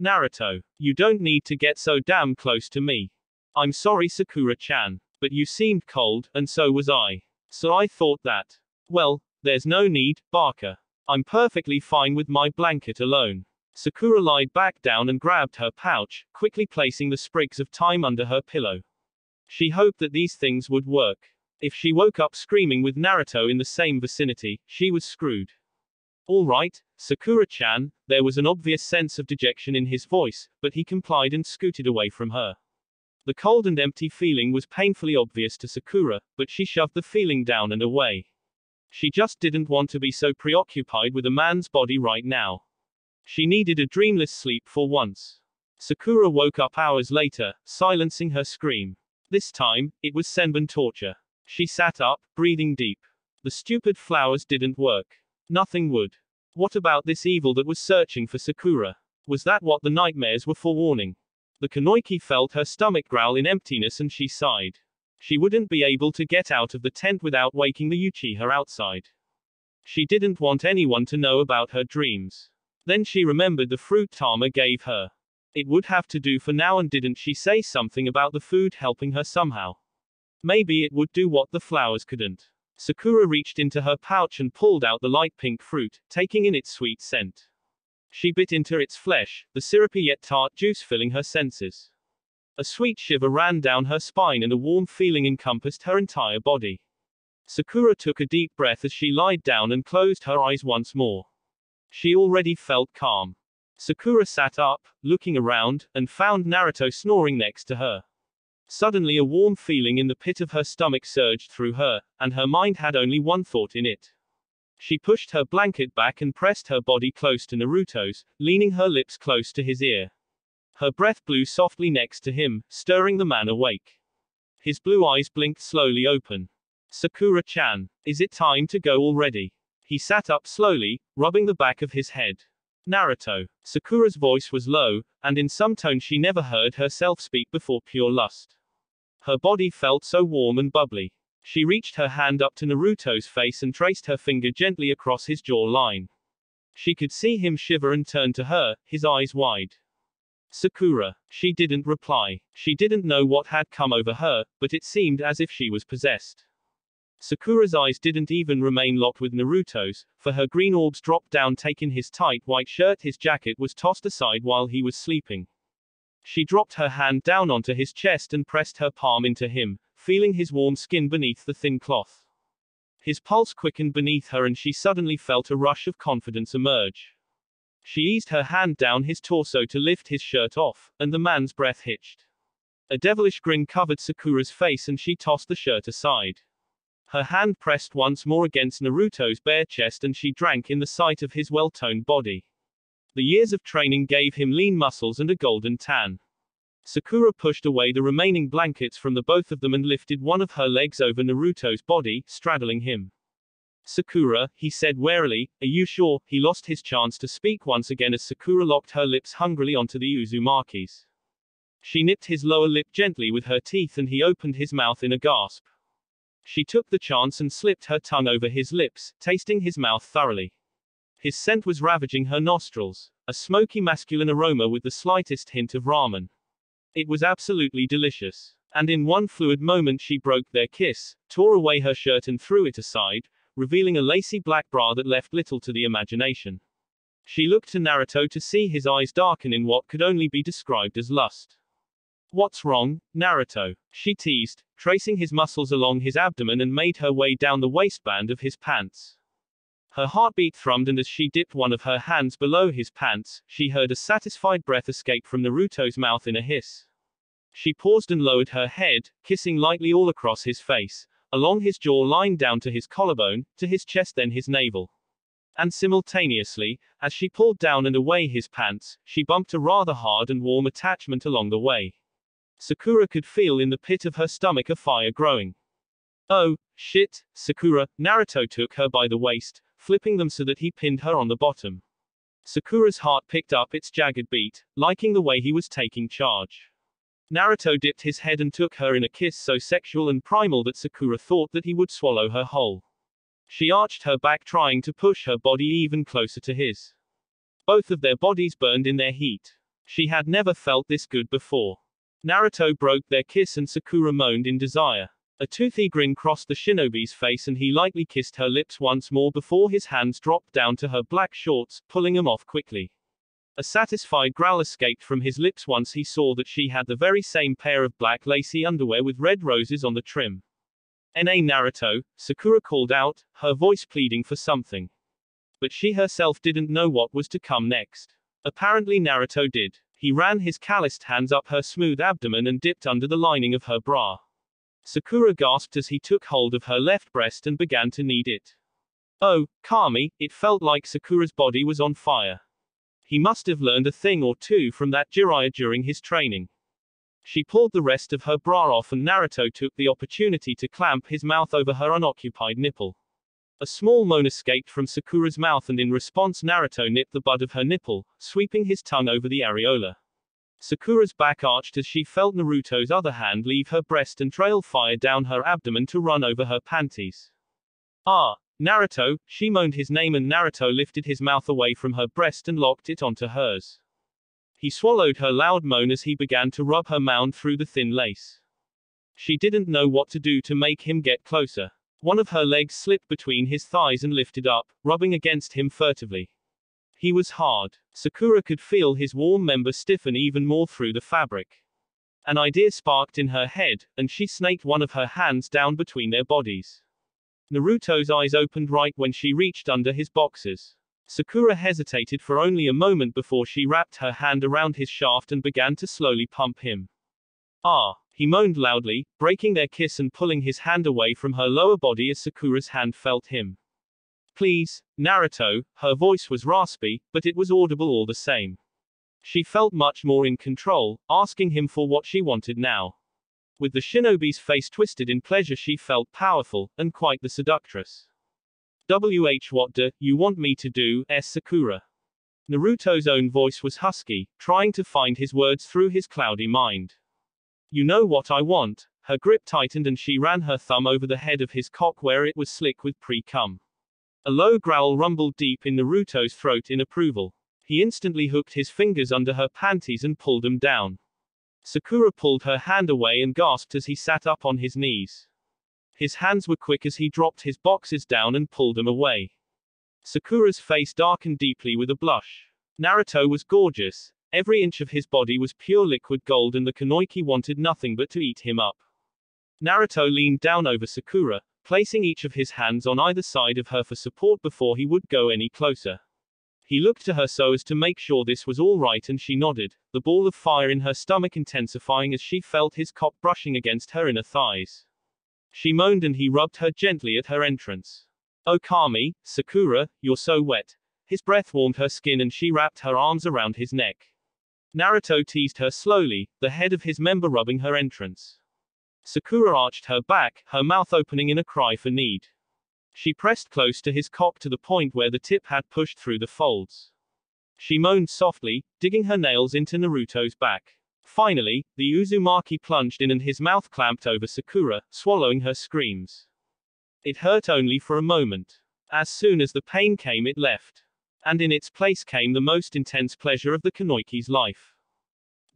Naruto, you don't need to get so damn close to me. I'm sorry Sakura-chan. But you seemed cold, and so was I. So I thought that. Well, there's no need, Barker. I'm perfectly fine with my blanket alone. Sakura lied back down and grabbed her pouch, quickly placing the sprigs of thyme under her pillow. She hoped that these things would work. If she woke up screaming with Naruto in the same vicinity, she was screwed. All right, Sakura-chan. There was an obvious sense of dejection in his voice, but he complied and scooted away from her. The cold and empty feeling was painfully obvious to Sakura, but she shoved the feeling down and away. She just didn't want to be so preoccupied with a man's body right now. She needed a dreamless sleep for once. Sakura woke up hours later, silencing her scream. This time, it was Senbon torture. She sat up, breathing deep. The stupid flowers didn't work. Nothing would. What about this evil that was searching for Sakura? Was that what the nightmares were forewarning? The Kunoichi felt her stomach growl in emptiness and she sighed. She wouldn't be able to get out of the tent without waking the Uchiha outside. She didn't want anyone to know about her dreams. Then she remembered the fruit Tama gave her. It would have to do for now, and didn't she say something about the food helping her somehow? Maybe it would do what the flowers couldn't. Sakura reached into her pouch and pulled out the light pink fruit, taking in its sweet scent. She bit into its flesh, the syrupy yet tart juice filling her senses. A sweet shiver ran down her spine and a warm feeling encompassed her entire body. Sakura took a deep breath as she lied down and closed her eyes once more. She already felt calm. Sakura sat up, looking around, and found Naruto snoring next to her. Suddenly a warm feeling in the pit of her stomach surged through her, and her mind had only one thought in it. She pushed her blanket back and pressed her body close to Naruto's, leaning her lips close to his ear. Her breath blew softly next to him, stirring the man awake. His blue eyes blinked slowly open. Sakura-chan, is it time to go already? He sat up slowly, rubbing the back of his head. Naruto. Sakura's voice was low, and in some tone she never heard herself speak before pure lust. Her body felt so warm and bubbly. She reached her hand up to Naruto's face and traced her finger gently across his jawline. She could see him shiver and turn to her, his eyes wide. Sakura. She didn't reply. She didn't know what had come over her, but it seemed as if she was possessed. Sakura's eyes didn't even remain locked with Naruto's, for her green orbs dropped down, taking his tight white shirt. His jacket was tossed aside while he was sleeping. She dropped her hand down onto his chest and pressed her palm into him, feeling his warm skin beneath the thin cloth. His pulse quickened beneath her and she suddenly felt a rush of confidence emerge. She eased her hand down his torso to lift his shirt off, and the man's breath hitched. A devilish grin covered Sakura's face and she tossed the shirt aside. Her hand pressed once more against Naruto's bare chest and she drank in the sight of his well-toned body. The years of training gave him lean muscles and a golden tan. Sakura pushed away the remaining blankets from the both of them and lifted one of her legs over Naruto's body, straddling him. Sakura, he said warily, are you sure? He lost his chance to speak once again as Sakura locked her lips hungrily onto the Uzumaki's. She nipped his lower lip gently with her teeth and he opened his mouth in a gasp. She took the chance and slipped her tongue over his lips, tasting his mouth thoroughly. His scent was ravaging her nostrils, a smoky masculine aroma with the slightest hint of ramen. It was absolutely delicious. And in one fluid moment she broke their kiss, tore away her shirt and threw it aside, revealing a lacy black bra that left little to the imagination. She looked to Naruto to see his eyes darken in what could only be described as lust. "What's wrong, Naruto?" she teased, tracing his muscles along his abdomen and made her way down the waistband of his pants. Her heartbeat thrummed, and as she dipped one of her hands below his pants, she heard a satisfied breath escape from Naruto's mouth in a hiss. She paused and lowered her head, kissing lightly all across his face, along his jaw line down to his collarbone, to his chest, then his navel. And simultaneously, as she pulled down and away his pants, she bumped a rather hard and warm attachment along the way. Sakura could feel in the pit of her stomach a fire growing. "Oh, shit, Sakura," Naruto took her by the waist, flipping them so that he pinned her on the bottom. Sakura's heart picked up its jagged beat, liking the way he was taking charge. Naruto dipped his head and took her in a kiss so sexual and primal that Sakura thought that he would swallow her whole. She arched her back, trying to push her body even closer to his. Both of their bodies burned in their heat. She had never felt this good before. Naruto broke their kiss and Sakura moaned in desire. A toothy grin crossed the shinobi's face and he lightly kissed her lips once more before his hands dropped down to her black shorts, pulling them off quickly. A satisfied growl escaped from his lips once he saw that she had the very same pair of black lacy underwear with red roses on the trim. "Na Naruto," Sakura called out, her voice pleading for something. But she herself didn't know what was to come next. Apparently Naruto did. He ran his calloused hands up her smooth abdomen and dipped under the lining of her bra. Sakura gasped as he took hold of her left breast and began to knead it. Oh, Kami, it felt like Sakura's body was on fire. He must have learned a thing or two from that Jiraiya during his training. She pulled the rest of her bra off and Naruto took the opportunity to clamp his mouth over her unoccupied nipple. A small moan escaped from Sakura's mouth and in response Naruto nipped the bud of her nipple, sweeping his tongue over the areola. Sakura's back arched as she felt Naruto's other hand leave her breast and trail fire down her abdomen to run over her panties. "Ah, Naruto," she moaned his name and Naruto lifted his mouth away from her breast and locked it onto hers. He swallowed her loud moan as he began to rub her mound through the thin lace. She didn't know what to do to make him get closer. One of her legs slipped between his thighs and lifted up, rubbing against him furtively. He was hard. Sakura could feel his warm member stiffen even more through the fabric. An idea sparked in her head, and she snaked one of her hands down between their bodies. Naruto's eyes opened right when she reached under his boxers. Sakura hesitated for only a moment before she wrapped her hand around his shaft and began to slowly pump him. "Ah," he moaned loudly, breaking their kiss and pulling his hand away from her lower body as Sakura's hand felt him. "Please, Naruto," her voice was raspy, but it was audible all the same. She felt much more in control, asking him for what she wanted now. With the shinobi's face twisted in pleasure she felt powerful, and quite the seductress. What do you want me to do, Sakura?" Naruto's own voice was husky, trying to find his words through his cloudy mind. "You know what I want." Her grip tightened and she ran her thumb over the head of his cock where it was slick with pre-cum. A low growl rumbled deep in Naruto's throat in approval. He instantly hooked his fingers under her panties and pulled them down. Sakura pulled her hand away and gasped as he sat up on his knees. His hands were quick as he dropped his boxes down and pulled them away. Sakura's face darkened deeply with a blush. Naruto was gorgeous. Every inch of his body was pure liquid gold and the Kunoichi wanted nothing but to eat him up. Naruto leaned down over Sakura, placing each of his hands on either side of her for support before he would go any closer. He looked to her so as to make sure this was all right and she nodded, the ball of fire in her stomach intensifying as she felt his cock brushing against her inner thighs. She moaned and he rubbed her gently at her entrance. "Oh Kami, Sakura, you're so wet." His breath warmed her skin and she wrapped her arms around his neck. Naruto teased her slowly, the head of his member rubbing her entrance. Sakura arched her back, her mouth opening in a cry for need. She pressed close to his cock to the point where the tip had pushed through the folds. She moaned softly, digging her nails into Naruto's back. Finally, the Uzumaki plunged in and his mouth clamped over Sakura, swallowing her screams. It hurt only for a moment. As soon as the pain came it left. And in its place came the most intense pleasure of the Kunoichi's life.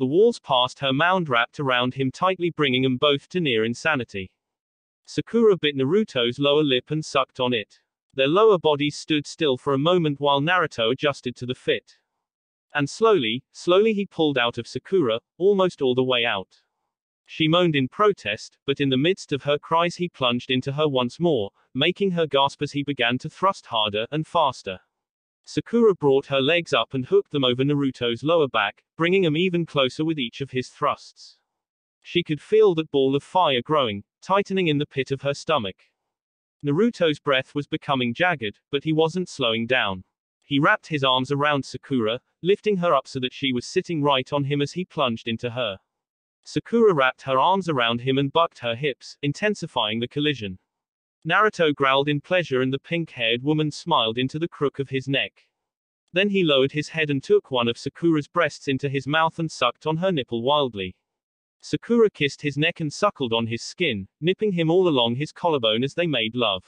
The walls past her mound wrapped around him tightly, bringing them both to near insanity. Sakura bit Naruto's lower lip and sucked on it. Their lower bodies stood still for a moment while Naruto adjusted to the fit. And slowly he pulled out of Sakura, almost all the way out. She moaned in protest, but in the midst of her cries he plunged into her once more, making her gasp as he began to thrust harder and faster. Sakura brought her legs up and hooked them over Naruto's lower back, bringing him even closer with each of his thrusts. She could feel that ball of fire growing, tightening in the pit of her stomach. Naruto's breath was becoming jagged, but he wasn't slowing down. He wrapped his arms around Sakura, lifting her up so that she was sitting right on him as he plunged into her. Sakura wrapped her arms around him and bucked her hips, intensifying the collision. Naruto growled in pleasure and the pink-haired woman smiled into the crook of his neck. Then he lowered his head and took one of Sakura's breasts into his mouth and sucked on her nipple wildly. Sakura kissed his neck and suckled on his skin, nipping him all along his collarbone as they made love.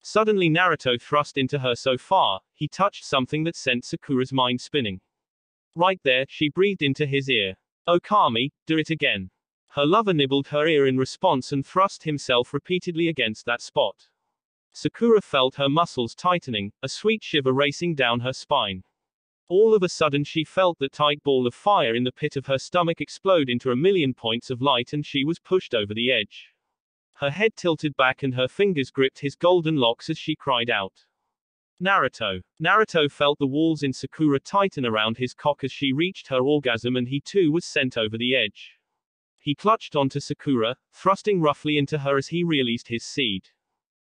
Suddenly Naruto thrust into her so far, he touched something that sent Sakura's mind spinning. Right there, she breathed into his ear. "Oh Kami, do it again." Her lover nibbled her ear in response and thrust himself repeatedly against that spot. Sakura felt her muscles tightening, a sweet shiver racing down her spine. All of a sudden she felt the tight ball of fire in the pit of her stomach explode into a million points of light and she was pushed over the edge. Her head tilted back and her fingers gripped his golden locks as she cried out. Naruto. Naruto felt the walls in Sakura tighten around his cock as she reached her orgasm and he too was sent over the edge. He clutched onto Sakura, thrusting roughly into her as he released his seed.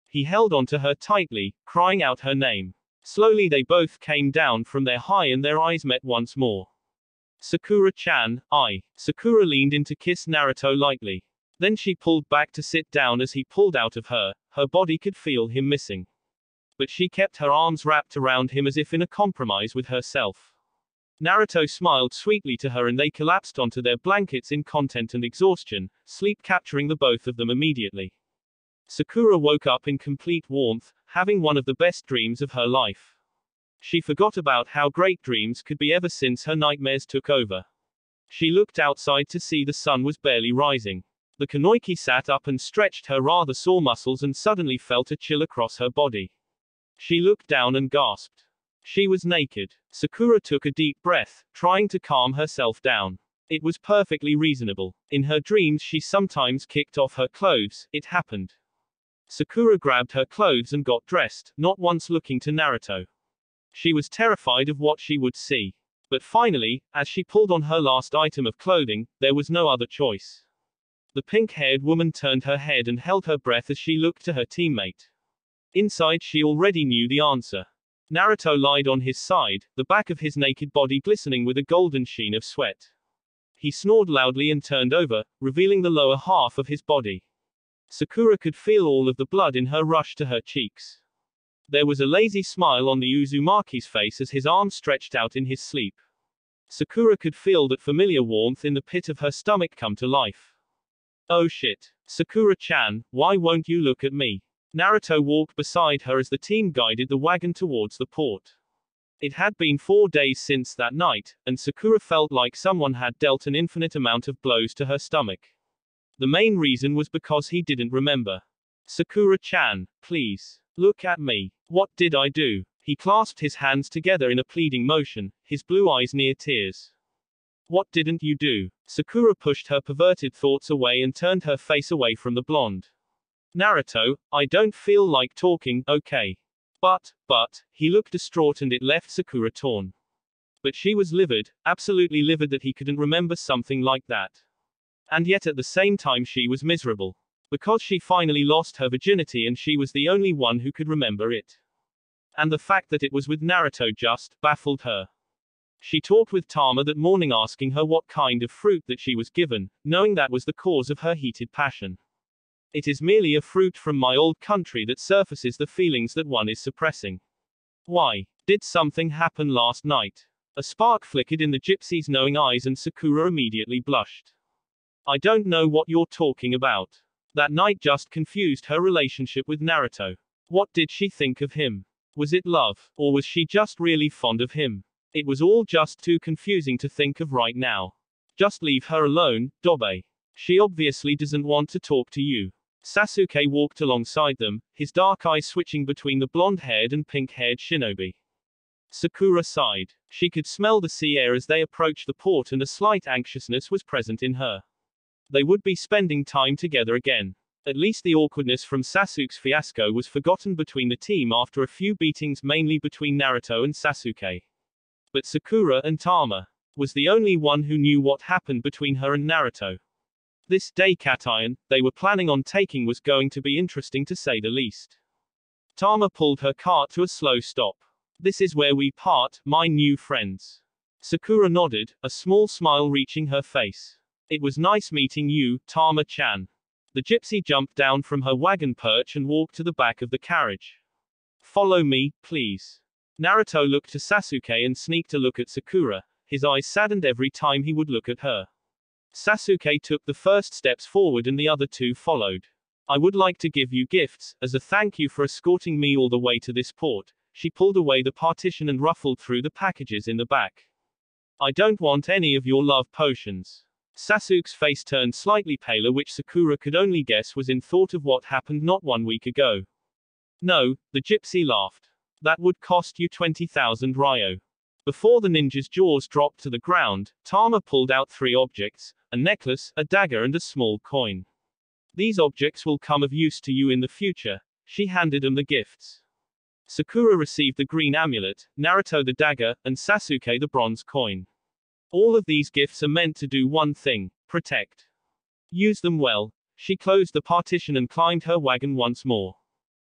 He held onto her tightly, crying out her name. Slowly they both came down from their high and their eyes met once more. Sakura-chan, I. Sakura leaned in to kiss Naruto lightly. Then she pulled back to sit down as he pulled out of her body could feel him missing. But she kept her arms wrapped around him as if in a compromise with herself. Naruto smiled sweetly to her and they collapsed onto their blankets in content and exhaustion, sleep capturing the both of them immediately. Sakura woke up in complete warmth, having one of the best dreams of her life. She forgot about how great dreams could be ever since her nightmares took over. She looked outside to see the sun was barely rising. The Kanoiki sat up and stretched her rather sore muscles and suddenly felt a chill across her body. She looked down and gasped. She was naked. Sakura took a deep breath, trying to calm herself down. It was perfectly reasonable. In her dreams she sometimes kicked off her clothes, it happened. Sakura grabbed her clothes and got dressed, not once looking to Naruto. She was terrified of what she would see. But finally, as she pulled on her last item of clothing, there was no other choice. The pink-haired woman turned her head and held her breath as she looked to her teammate. Inside she already knew the answer. Naruto lied on his side, the back of his naked body glistening with a golden sheen of sweat. He snored loudly and turned over, revealing the lower half of his body. Sakura could feel all of the blood in her rush to her cheeks. There was a lazy smile on the Uzumaki's face as his arms stretched out in his sleep. Sakura could feel that familiar warmth in the pit of her stomach come to life. Oh shit. Sakura-chan, why won't you look at me? Naruto walked beside her as the team guided the wagon towards the port. It had been 4 days since that night, and Sakura felt like someone had dealt an infinite amount of blows to her stomach. The main reason was because he didn't remember. Sakura-chan, please. Look at me. What did I do? He clasped his hands together in a pleading motion, his blue eyes near tears. What didn't you do? Sakura pushed her perverted thoughts away and turned her face away from the blonde. Naruto, I don't feel like talking, okay. But, he looked distraught and it left Sakura torn. But she was livid, absolutely livid that he couldn't remember something like that. And yet at the same time she was miserable. Because she finally lost her virginity and she was the only one who could remember it. And the fact that it was with Naruto just baffled her. She talked with Tama that morning asking her what kind of fruit that she was given, knowing that was the cause of her heated passion. It is merely a fruit from my old country that surfaces the feelings that one is suppressing. Why? Did something happen last night? A spark flickered in the gypsy's knowing eyes and Sakura immediately blushed. I don't know what you're talking about. That night just confused her relationship with Naruto. What did she think of him? Was it love, or was she just really fond of him? It was all just too confusing to think of right now. Just leave her alone, Dobe. She obviously doesn't want to talk to you. Sasuke walked alongside them, his dark eyes switching between the blonde-haired and pink-haired shinobi. Sakura sighed. She could smell the sea air as they approached the port, and a slight anxiousness was present in her. They would be spending time together again. At least the awkwardness from Sasuke's fiasco was forgotten between the team after a few beatings, mainly between Naruto and Sasuke. But Sakura and Tama was the only one who knew what happened between her and Naruto. This Daikataion they were planning on taking was going to be interesting to say the least. Tama pulled her cart to a slow stop. This is where we part, my new friends. Sakura nodded, a small smile reaching her face. It was nice meeting you, Tama-chan. The gypsy jumped down from her wagon perch and walked to the back of the carriage. Follow me, please. Naruto looked to Sasuke and sneaked a look at Sakura. His eyes saddened every time he would look at her. Sasuke took the first steps forward and the other two followed. I would like to give you gifts, as a thank you for escorting me all the way to this port. She pulled away the partition and ruffled through the packages in the back. I don't want any of your love potions. Sasuke's face turned slightly paler, which Sakura could only guess was in thought of what happened not 1 week ago. No, the gypsy laughed. That would cost you 20,000 ryo. Before the ninja's jaws dropped to the ground, Tama pulled out 3 objects, a necklace, a dagger and a small coin. These objects will come of use to you in the future. She handed him the gifts. Sakura received the green amulet, Naruto the dagger, and Sasuke the bronze coin. All of these gifts are meant to do one thing: protect. Use them well. She closed the partition and climbed her wagon once more.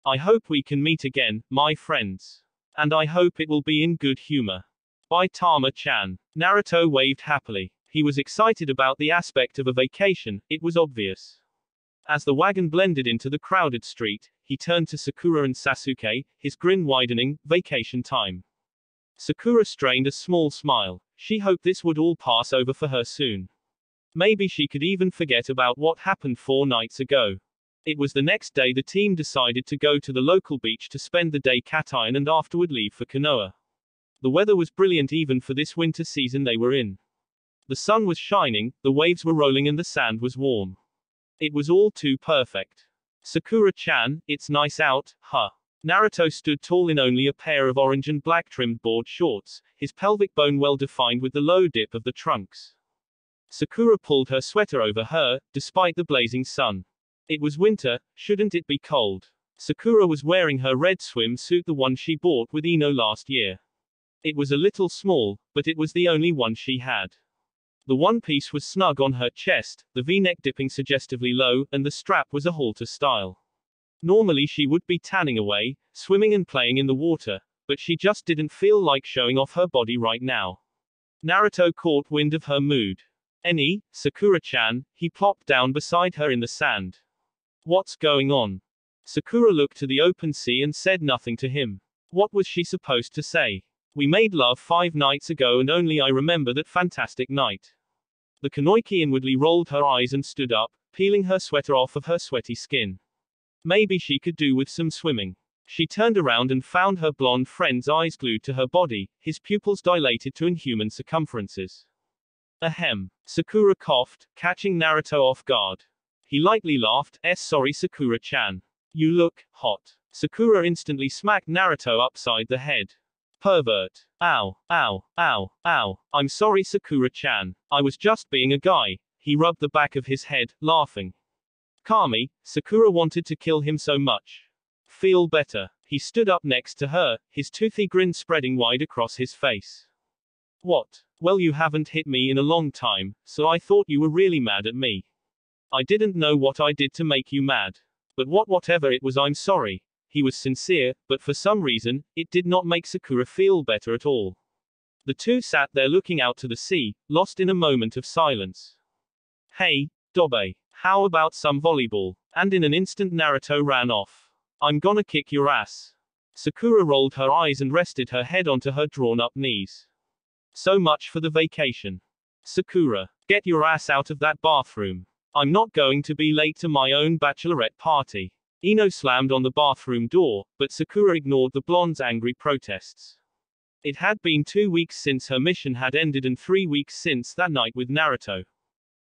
I hope we can meet again, my friends. And I hope it will be in good humor. Bye, Tama-chan. Naruto waved happily. He was excited about the aspect of a vacation, it was obvious. As the wagon blended into the crowded street, he turned to Sakura and Sasuke, his grin widening. Vacation time. Sakura strained a small smile. She hoped this would all pass over for her soon. Maybe she could even forget about what happened 4 nights ago. It was the next day the team decided to go to the local beach to spend the day Daikataion and afterward leave for Konoha. The weather was brilliant even for this winter season they were in. The sun was shining, the waves were rolling and the sand was warm. It was all too perfect. Sakura-chan, it's nice out, huh? Naruto stood tall in only a pair of orange and black trimmed board shorts, his pelvic bone well defined with the low dip of the trunks. Sakura pulled her sweater over her, despite the blazing sun. It was winter, shouldn't it be cold? Sakura was wearing her red swimsuit, the one she bought with Ino last year. It was a little small, but it was the only one she had. The one piece was snug on her chest, the V-neck dipping suggestively low, and the strap was a halter style. Normally she would be tanning away, swimming and playing in the water, but she just didn't feel like showing off her body right now. Naruto caught wind of her mood. "Eni, Sakura-chan," he plopped down beside her in the sand. "What's going on?" Sakura looked to the open sea and said nothing to him. What was she supposed to say? "We made love 5 nights ago and only I remember that fantastic night." The Kunoichi inwardly rolled her eyes and stood up, peeling her sweater off of her sweaty skin. Maybe she could do with some swimming. She turned around and found her blonde friend's eyes glued to her body, his pupils dilated to inhuman circumferences. Ahem. Sakura coughed, catching Naruto off guard. He lightly laughed. Sorry, Sakura-chan. You look hot. Sakura instantly smacked Naruto upside the head. Pervert. Ow, ow, ow, ow. I'm sorry, Sakura-chan. I was just being a guy. He rubbed the back of his head, laughing. Kami, Sakura wanted to kill him so much. Feel better. He stood up next to her, his toothy grin spreading wide across his face. What? Well, you haven't hit me in a long time, so I thought you were really mad at me. I didn't know what I did to make you mad. But whatever it was, I'm sorry. He was sincere, but for some reason, it did not make Sakura feel better at all. The two sat there looking out to the sea, lost in a moment of silence. Hey, Dobe. How about some volleyball? And in an instant Naruto ran off. I'm gonna kick your ass. Sakura rolled her eyes and rested her head onto her drawn-up knees. So much for the vacation. Sakura, get your ass out of that bathroom. I'm not going to be late to my own bachelorette party. Ino slammed on the bathroom door, but Sakura ignored the blonde's angry protests. It had been 2 weeks since her mission had ended and 3 weeks since that night with Naruto.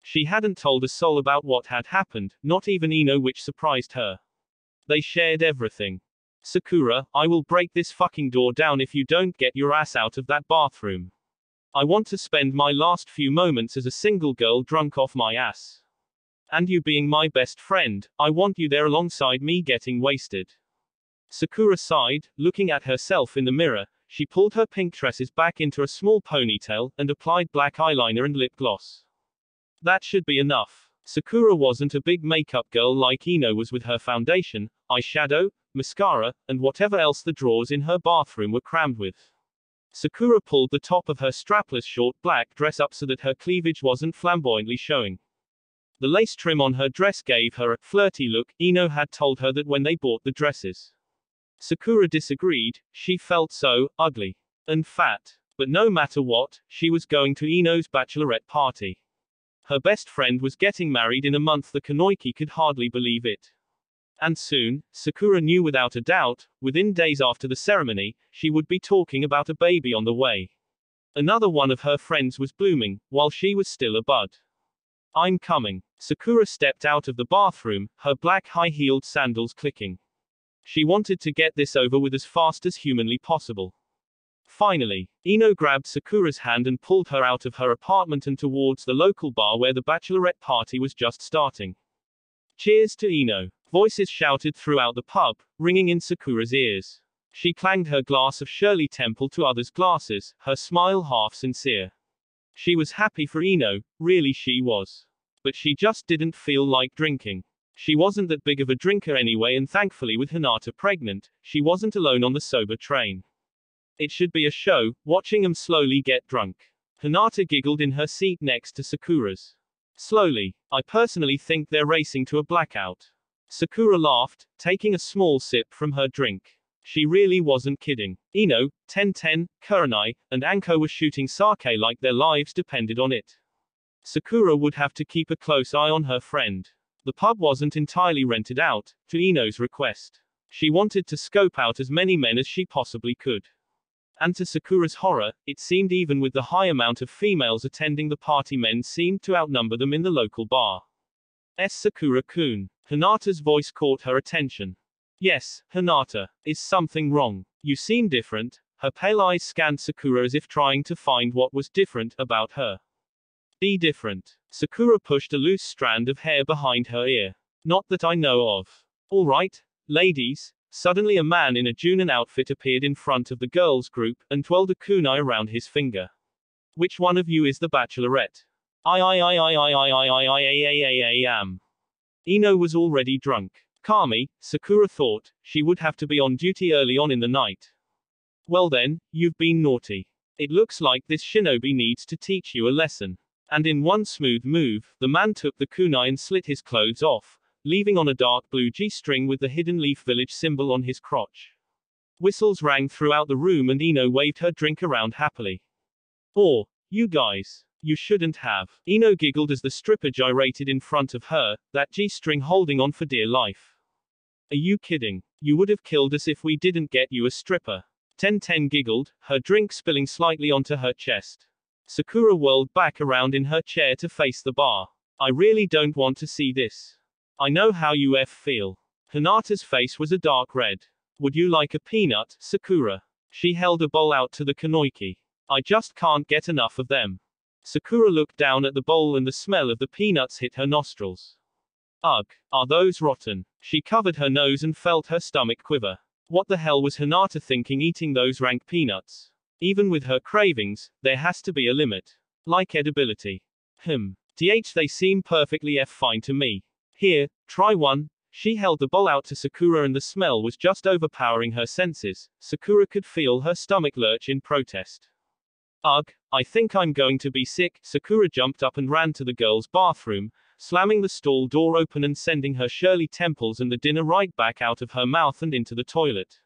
She hadn't told a soul about what had happened, not even Ino, which surprised her. They shared everything. Sakura, I will break this fucking door down if you don't get your ass out of that bathroom. I want to spend my last few moments as a single girl drunk off my ass. And you being my best friend, I want you there alongside me getting wasted. Sakura sighed, looking at herself in the mirror. She pulled her pink tresses back into a small ponytail, and applied black eyeliner and lip gloss. That should be enough. Sakura wasn't a big makeup girl like Ino was with her foundation, eyeshadow, mascara, and whatever else the drawers in her bathroom were crammed with. Sakura pulled the top of her strapless short black dress up so that her cleavage wasn't flamboyantly showing. The lace trim on her dress gave her a flirty look. Ino had told her that when they bought the dresses. Sakura disagreed. She felt so ugly and fat. But no matter what, she was going to Ino's bachelorette party. Her best friend was getting married in a month. The Kunoichi could hardly believe it. And soon, Sakura knew without a doubt, within days after the ceremony, she would be talking about a baby on the way. Another one of her friends was blooming, while she was still a bud. I'm coming. Sakura stepped out of the bathroom, her black high-heeled sandals clicking. She wanted to get this over with as fast as humanly possible. Finally, Ino grabbed Sakura's hand and pulled her out of her apartment and towards the local bar where the bachelorette party was just starting. Cheers to Ino! Voices shouted throughout the pub, ringing in Sakura's ears. She clanged her glass of Shirley Temple to others' glasses, her smile half sincere. She was happy for Ino, really she was. But she just didn't feel like drinking. She wasn't that big of a drinker anyway, and thankfully with Hinata pregnant, she wasn't alone on the sober train. It should be a show, watching them slowly get drunk. Hinata giggled in her seat next to Sakura's. Slowly. I personally think they're racing to a blackout. Sakura laughed, taking a small sip from her drink. She really wasn't kidding. Ino, Tenten, Kurenai, and Anko were shooting sake like their lives depended on it. Sakura would have to keep a close eye on her friend. The pub wasn't entirely rented out, to Ino's request. She wanted to scope out as many men as she possibly could. And to Sakura's horror, it seemed even with the high amount of females attending the party, men seemed to outnumber them in the local bar. Sakura-kun. Hinata's voice caught her attention. Yes, Hinata. Is something wrong? You seem different. Her pale eyes scanned Sakura as if trying to find what was different about her. Be different. Sakura pushed a loose strand of hair behind her ear. Not that I know of. All right, ladies. Suddenly a man in a Junin outfit appeared in front of the girls' group, and twirled a kunai around his finger. Which one of you is the bachelorette? I am. Ino was already drunk. Kami, Sakura thought, she would have to be on duty early on in the night. Well then, you've been naughty. It looks like this shinobi needs to teach you a lesson. And in one smooth move, the man took the kunai and slit his clothes off, leaving on a dark blue G-string with the Hidden Leaf Village symbol on his crotch. Whistles rang throughout the room and Ino waved her drink around happily. Or, you guys. You shouldn't have. Ino giggled as the stripper gyrated in front of her, that G-string holding on for dear life. Are you kidding? You would have killed us if we didn't get you a stripper. Tenten giggled, her drink spilling slightly onto her chest. Sakura whirled back around in her chair to face the bar. I really don't want to see this. I know how you feel. Hinata's face was a dark red. Would you like a peanut, Sakura? She held a bowl out to the Kunoichi. I just can't get enough of them. Sakura looked down at the bowl and the smell of the peanuts hit her nostrils. Ugh, are those rotten? She covered her nose and felt her stomach quiver. What the hell was Hinata thinking eating those rank peanuts? Even with her cravings, there has to be a limit. Like edibility. They seem perfectly fine to me. Here, try one. She held the bowl out to Sakura and the smell was just overpowering her senses. Sakura could feel her stomach lurch in protest. Ugh, I think I'm going to be sick. Sakura jumped up and ran to the girls' bathroom, slamming the stall door open and sending her Shirley Temples and the dinner right back out of her mouth and into the toilet.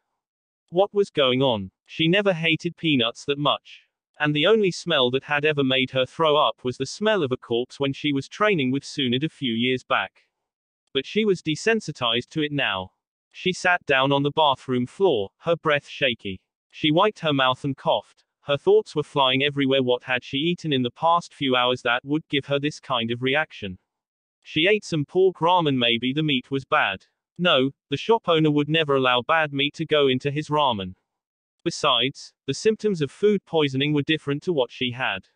What was going on? She never hated peanuts that much. And the only smell that had ever made her throw up was the smell of a corpse when she was training with Sunid a few years back. But she was desensitized to it now. She sat down on the bathroom floor, her breath shaky. She wiped her mouth and coughed. Her thoughts were flying everywhere. What had she eaten in the past few hours that would give her this kind of reaction? She ate some pork ramen. Maybe the meat was bad. No, the shop owner would never allow bad meat to go into his ramen. Besides, the symptoms of food poisoning were different to what she had.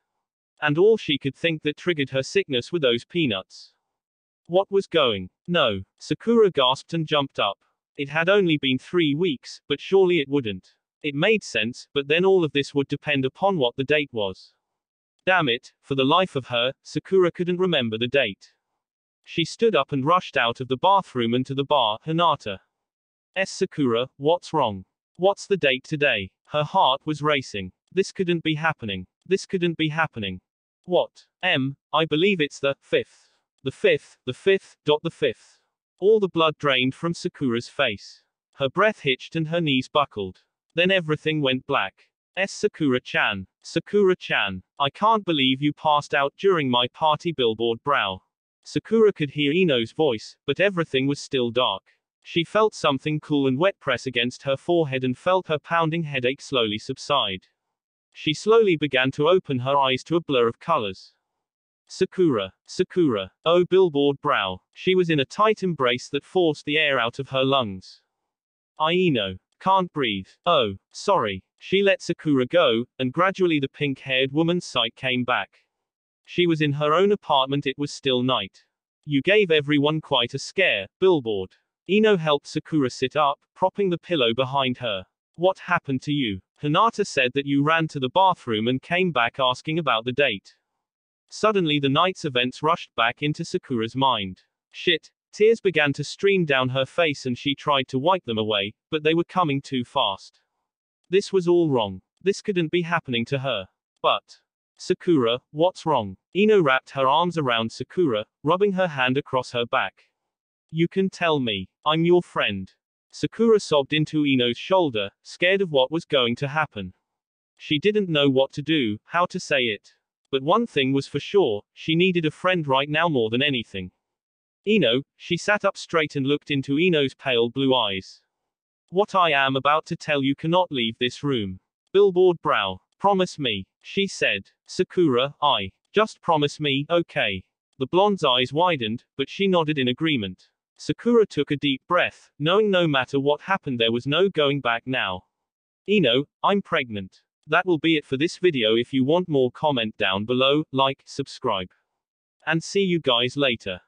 And all she could think that triggered her sickness were those peanuts. What was going? No. Sakura gasped and jumped up. It had only been 3 weeks, but surely it wouldn't. It made sense, but then all of this would depend upon what the date was. Damn it, for the life of her, Sakura couldn't remember the date. She stood up and rushed out of the bathroom and to the bar. Hinata. Sakura, what's wrong? What's the date today? Her heart was racing. This couldn't be happening. This couldn't be happening. What? I believe it's the 5th. The 5th, the 5th, the 5th. All the blood drained from Sakura's face. Her breath hitched and her knees buckled. Then everything went black. Sakura-chan. Sakura-chan. I can't believe you passed out during my party. Billboard brow. Sakura could hear Ino's voice, but everything was still dark. She felt something cool and wet press against her forehead and felt her pounding headache slowly subside. She slowly began to open her eyes to a blur of colors. Sakura. Sakura. Oh, billboard brow. She was in a tight embrace that forced the air out of her lungs. Ino. Can't breathe. Oh, sorry. She let Sakura go, and gradually the pink-haired woman's sight came back. She was in her own apartment. It was still night. You gave everyone quite a scare, billboard. Ino helped Sakura sit up, propping the pillow behind her. What happened to you? Hinata said that you ran to the bathroom and came back asking about the date. Suddenly the night's events rushed back into Sakura's mind. Shit. Tears began to stream down her face and she tried to wipe them away, but they were coming too fast. This was all wrong. This couldn't be happening to her. But. Sakura, what's wrong? Ino wrapped her arms around Sakura, rubbing her hand across her back. You can tell me. I'm your friend. Sakura sobbed into Ino's shoulder, scared of what was going to happen. She didn't know what to do, how to say it. But one thing was for sure, she needed a friend right now more than anything. Ino, she sat up straight and looked into Ino's pale blue eyes. What I am about to tell you cannot leave this room. Billboard brow. Promise me, she said. Sakura, just promise me, okay. The blonde's eyes widened, but she nodded in agreement. Sakura took a deep breath, knowing no matter what happened there was no going back now. Ino, I'm pregnant. That will be it for this video. If you want more, comment down below, like, subscribe. And see you guys later.